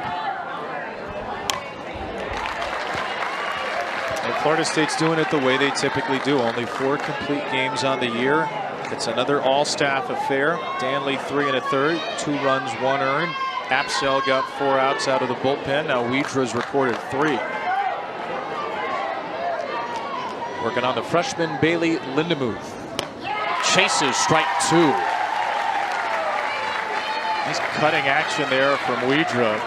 Florida State's doing it the way they typically do. Only 4 complete games on the year. It's another all-staff affair. Danley 3 1/3, 2 runs, 1 earned. Apsell got 4 outs out of the bullpen. Now Weedra's recorded 3. Working on the freshman Bailey Lindemuth. Chases strike 2. Nice cutting action there from Weedra.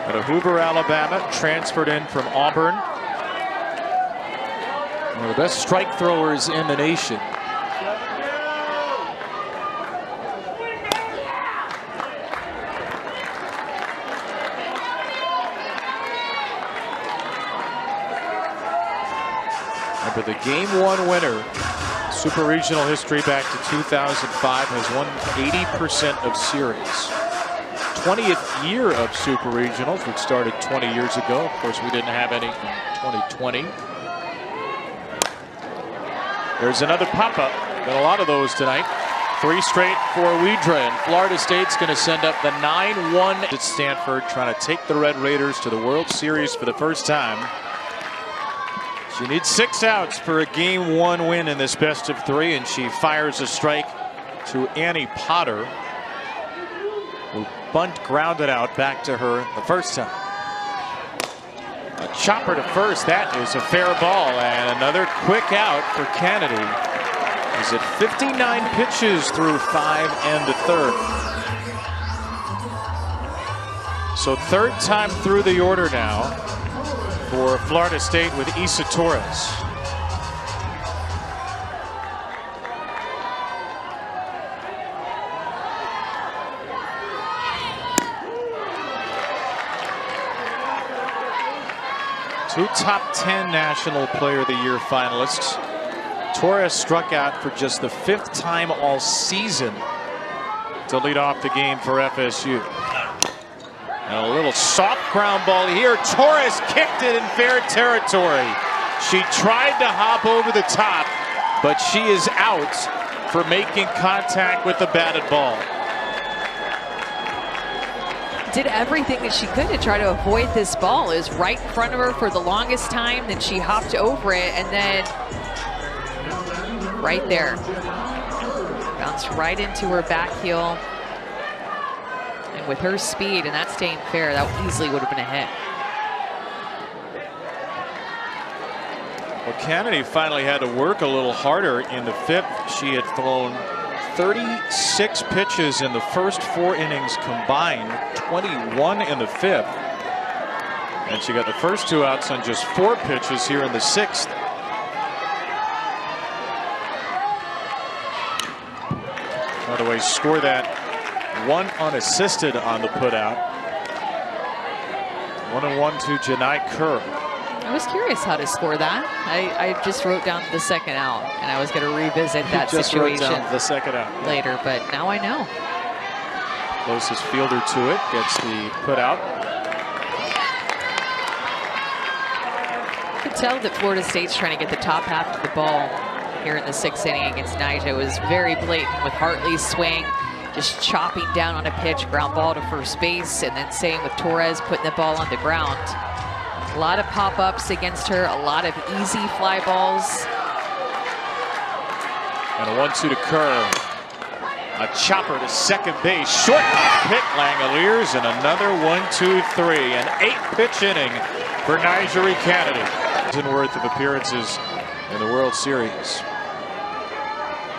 Out of Hoover, Alabama, transferred in from Auburn. One of the best strike throwers in the nation. Remember, the Game 1 winner, Super Regional history back to 2005, has won 80% of series. 20th year of Super Regionals, which started 20 years ago. Of course, we didn't have any in 2020. There's another pop-up. Got a lot of those tonight. 3 straight for Weedra, and Florida State's going to send up the 9-1 at Stanford, trying to take the Red Raiders to the World Series for the first time. She needs 6 outs for a Game 1 win in this best-of-3, and she fires a strike to Annie Potter, who bunt grounded out back to her the first time. A chopper to first. That is a fair ball, and another quick out for Canady. Is it 59 pitches through 5 1/3? So 3rd time through the order now for Florida State with Issa Torres. Two top 10 National Player of the Year finalists. Torres struck out for just the 5th time all season to lead off the game for FSU. And a little soft ground ball here. Torres kicked it in fair territory. She tried to hop over the top, but she is out for making contact with the batted ball. Did everything that she could to try to avoid this ball. It was right in front of her for the longest time. Then she hopped over it, and then right there, bounced right into her back heel. And with her speed and that staying fair, that easily would have been a hit. Well, Canady finally had to work a little harder in the 5th. She had thrown 36 pitches in the first 4 innings combined, 21 in the 5th. And she got the first 2 outs on just 4 pitches here in the 6th. By the way, score that 1 unassisted on the putout. 1-1 to Janai Kerr. I was curious how to score that. I just wrote down the 2nd out, and I was going to revisit that situation wrote down the 2nd out later, but now I know. Closest fielder to it gets the putout. You could tell that Florida State's trying to get the top half of the ball here in the 6th inning against Niger. It was very blatant with Hartley's swing, just chopping down on a pitch, ground ball to first base, and then same with Torres putting the ball on the ground. A lot of pop-ups against her, a lot of easy fly balls. And a 1-2 to Kerr. A chopper to second base. Short hit Langoliers, and another 1-2-3. An 8-pitch inning for Nigeria Canady. Worth of appearances in the World Series.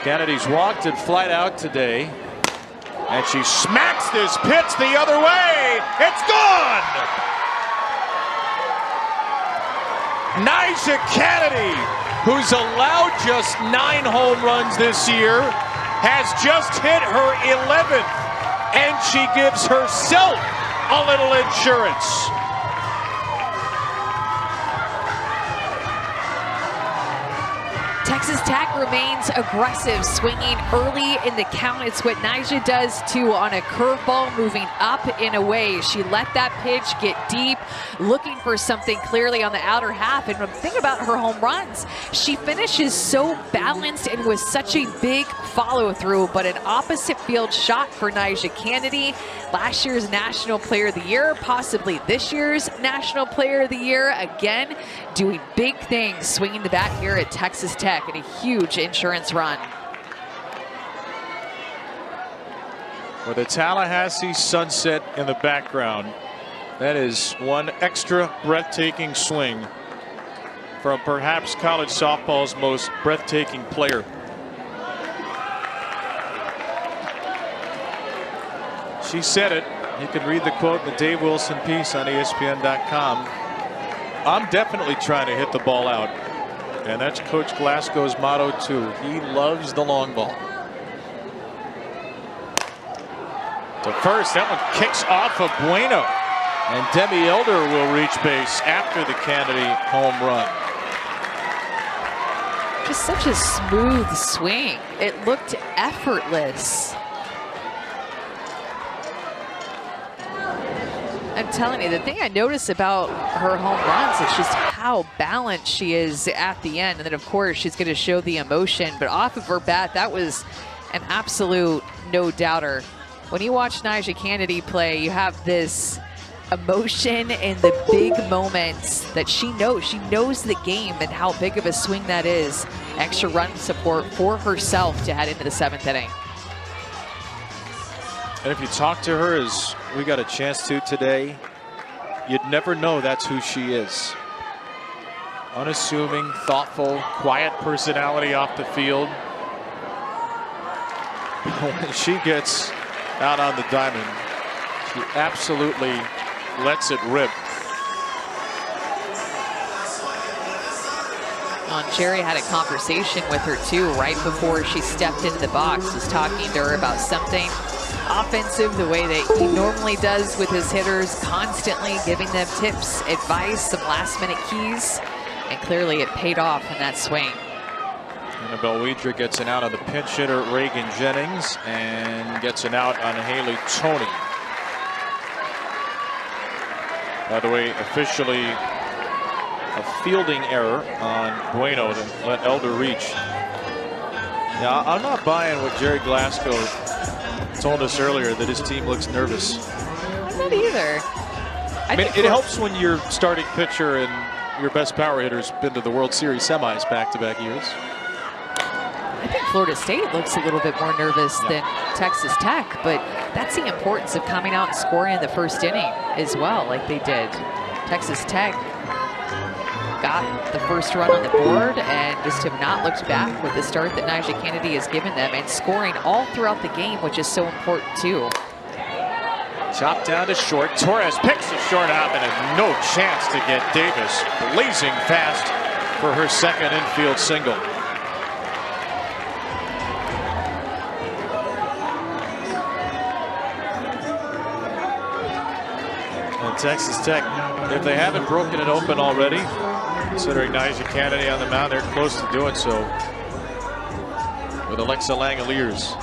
Canady's walked and flied out today. And she smacks this pitch the other way. It's gone! Nyjah Canady, who's allowed just 9 home runs this year, has just hit her 11th, and she gives herself a little insurance. Texas Tech remains aggressive, swinging early in the count. It's what Nyjah does too on a curveball, moving up in a way. She let that pitch get deep, looking for something clearly on the outer half. And the thing about her home runs, she finishes so balanced and with such a big follow through, but an opposite field shot for Nyjah Canady. Last year's National Player of the Year, possibly this year's National Player of the Year. Again, doing big things, swinging the bat here at Texas Tech in a huge insurance run. With the Tallahassee sunset in the background, that is one extra breathtaking swing from perhaps college softball's most breathtaking player. She said it. You can read the quote in the Dave Wilson piece on ESPN.com. I'm definitely trying to hit the ball out. And that's Coach Glasgow's motto too. He loves the long ball. To first, that one kicks off of Bueno. And Demi Elder will reach base after the Canady home run. Just such a smooth swing. It looked effortless. I'm telling you, the thing I notice about her home runs is just how balanced she is at the end. And then, of course, she's going to show the emotion. But off of her bat, that was an absolute no-doubter. When you watch Nyjah Canady play, you have this emotion in the big moments that she knows. She knows the game and how big of a swing that is. Extra run support for herself to head into the 7th inning. And if you talk to her, as we got a chance to today, you'd never know that's who she is. Unassuming, thoughtful, quiet personality off the field. When she gets out on the diamond, she absolutely lets it rip. Jerry had a conversation with her too right before she stepped into the box, was talking to her about something offensive, the way that he normally does with his hitters, constantly giving them tips, advice, some last-minute keys, and clearly it paid off in that swing. Annabelle Weidra gets an out on the pinch hitter Reagan Jennings and gets an out on Haley Toney. By the way, officially a fielding error on Bueno to let Elder reach. Yeah, I'm not buying what Jerry Glasgow told us earlier, that his team looks nervous. I'm not either. I mean, it helps when your starting pitcher and your best power hitter's been to the World Series semis back-to-back years. I think Florida State looks a little bit more nervous than Texas Tech, but that's the importance of coming out and scoring in the first inning as well, like they did. Texas Tech got the first run on the board and just have not looked back with the start that Nyjah Canady has given them, and scoring all throughout the game, which is so important too. Chopped down to short. Torres picks the short out and has no chance to get Davis blazing fast for her second infield single. And Texas Tech, if they haven't broken it open already, considering Nyjah Canady on the mound, they're close to doing so with Alexa Langoliers.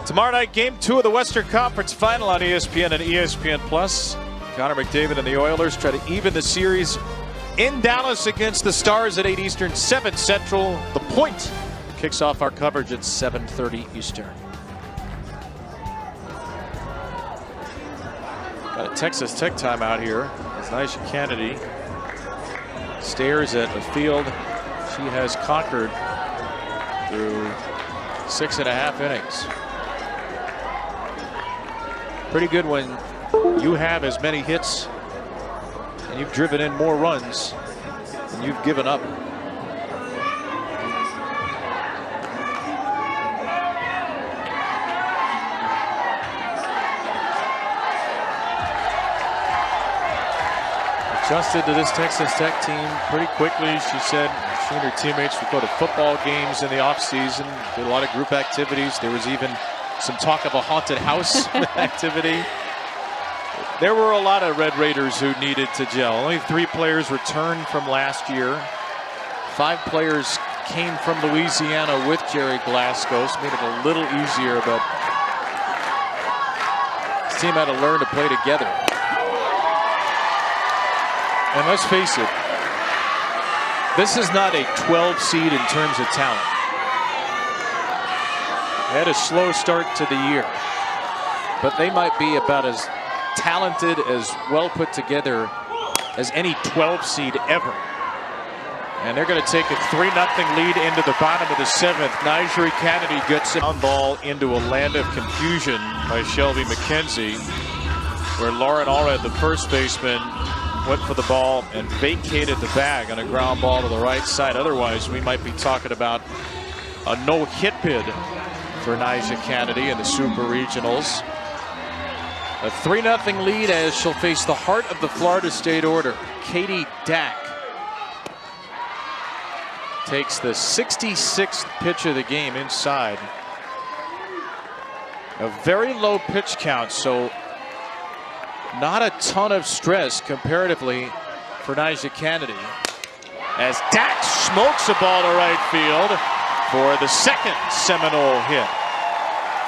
Tomorrow night, Game 2 of the Western Conference Final on ESPN and ESPN+. Connor McDavid and the Oilers try to even the series in Dallas against the Stars at 8 Eastern, 7 Central. The Point kicks off our coverage at 7:30 Eastern. Got a Texas Tech timeout here as Nyjah Canady stares at a field she has conquered through 6.5 innings. Pretty good when you have as many hits and you've driven in more runs than you've given up. Adjusted to this Texas Tech team pretty quickly. She said she and her teammates would go to football games in the offseason, did a lot of group activities. There was even some talk of a haunted house activity. There were a lot of Red Raiders who needed to gel. Only 3 players returned from last year. 5 players came from Louisiana with Jerry Glasgow, so made it a little easier, but this team had to learn to play together. And let's face it, this is not a 12 seed in terms of talent. They had a slow start to the year, but they might be about as talented, as well put together as any 12 seed ever. And they're going to take a 3-0 lead into the bottom of the 7th. Nyjeri Canady gets a ball into a land of confusion by Shelby McKenzie, where Lauren Allred, the first baseman, went for the ball and vacated the bag on a ground ball to the right side. Otherwise, we might be talking about a no-hit bid for Nyjeri Canady in the Super Regionals. A 3-0 lead as she'll face the heart of the Florida State order. Katie Dack takes the 66th pitch of the game inside. A very low pitch count, so not a ton of stress comparatively for Nyjeri Canady, as Dack smokes a ball to right field for the 2nd Seminole hit.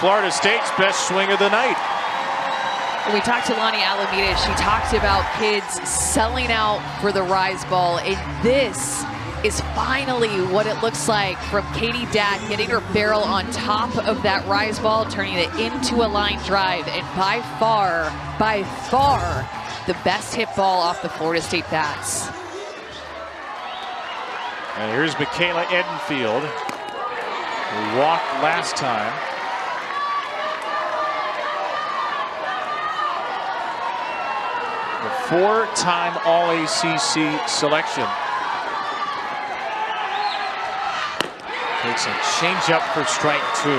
Florida State's best swing of the night. When we talked to Lonnie Alameda, she talked about kids selling out for the rise ball, and this is finally what it looks like from Katie Dack, getting her barrel on top of that rise ball, turning it into a line drive, and by far, the best hit ball off the Florida State bats. And here's Michaela Edenfield, who walked last time. The 4-time All-ACC selection. Takes a changeup for strike 2.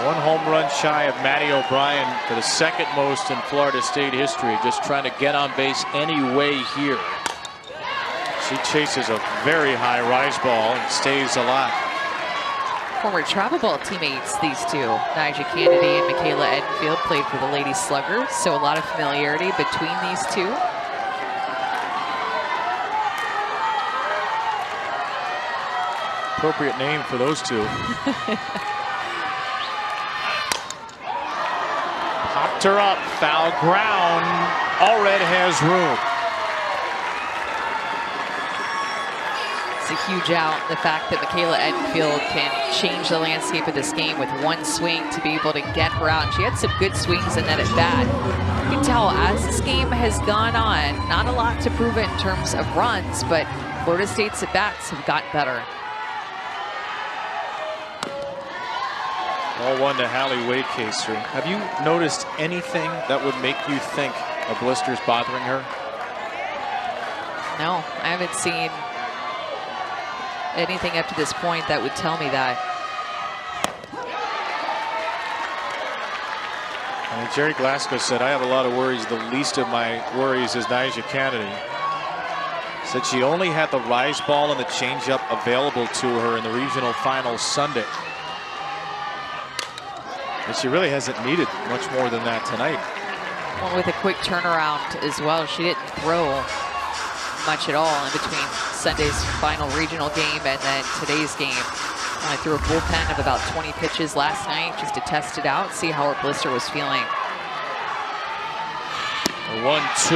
One home run shy of Maddie O'Brien for the 2nd most in Florida State history. Just trying to get on base any way here. She chases a very high rise ball and stays alive. Former travel ball teammates, these two. Nyjeri Canady and Michaela Edenfield played for the Lady Sluggers, so a lot of familiarity between these two. Appropriate name for those two. Popped her up, foul ground. Allred has room. It's a huge out, the fact that Michaela Edenfield can change the landscape of this game with one swing to be able to get her out. She had some good swings in that at bat. You can tell as this game has gone on, not a lot to prove it in terms of runs, but Florida State's at bats have gotten better. Ball 1 to Hallie Wakecaster. Have you noticed anything that would make you think a blister's bothering her? No, I haven't seen anything up to this point that would tell me that. Jerry Glasgow said, I have a lot of worries. The least of my worries is Nyjeri Canady. Said she only had the rise ball and the changeup available to her in the regional finals Sunday. And she really hasn't needed much more than that tonight. Well, with a quick turnaround as well, she didn't throw much at all in between Sunday's final regional game and then today's game. I threw a bullpen of about 20 pitches last night just to test it out, see how her blister was feeling. A 1-2,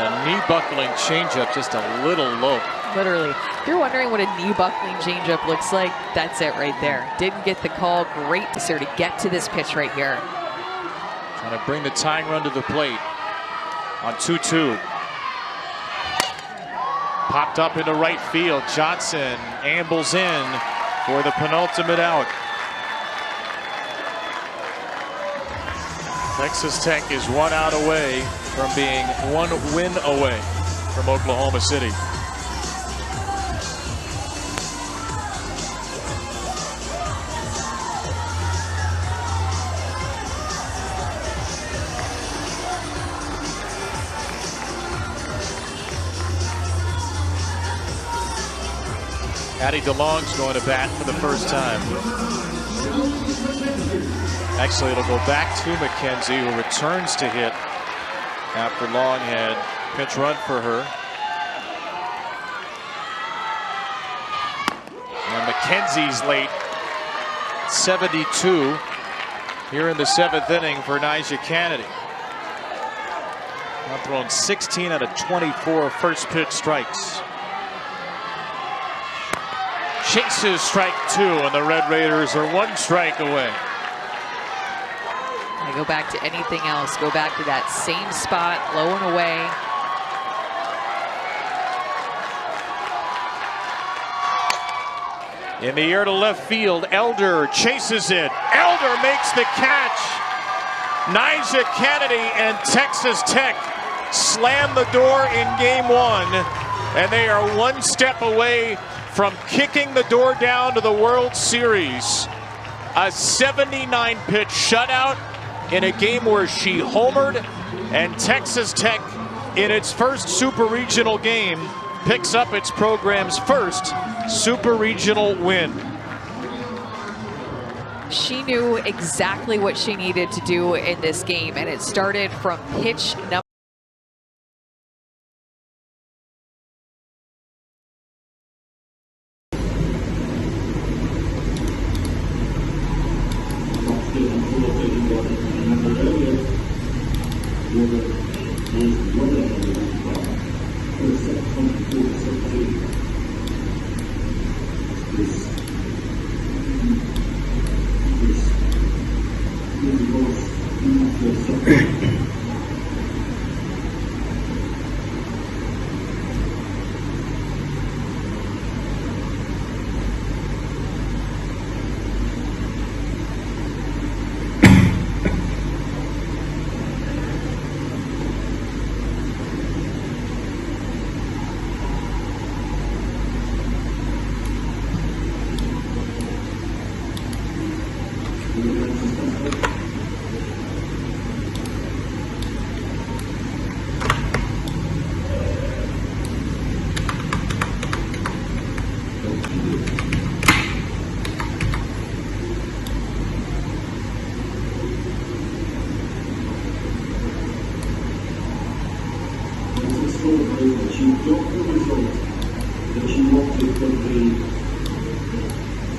a knee buckling changeup, just a little low. Literally. If you're wondering what a knee buckling changeup looks like, that's it right there. Didn't get the call. Great to sir to get to this pitch right here. Trying to bring the tying run to the plate on 2-2. Popped up into right field. Johnson ambles in for the penultimate out. Texas Tech is 1 out away from being 1 win away from Oklahoma City. Addie DeLong's going to bat for the first time. Actually, it'll go back to McKenzie, who returns to hit after Long had pitch run for her. And McKenzie's late. 72 here in the 7th inning for Nyjah Canady. Now thrown 16 out of 24 first pitch strikes. Chases strike 2, and the Red Raiders are 1 strike away. I go back to anything else. Go back to that same spot, low and away. In the air to left field, Elder chases it. Elder makes the catch. Nyjah Canady and Texas Tech slam the door in game 1, and they are 1 step away from kicking the door down to the World Series. A 79-pitch shutout in a game where she homered, and Texas Tech, in its first Super Regional game, picks up its program's first Super Regional win. She knew exactly what she needed to do in this game, and it started from pitch number. That she wanted from the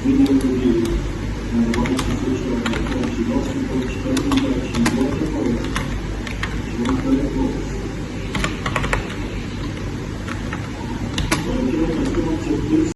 video review and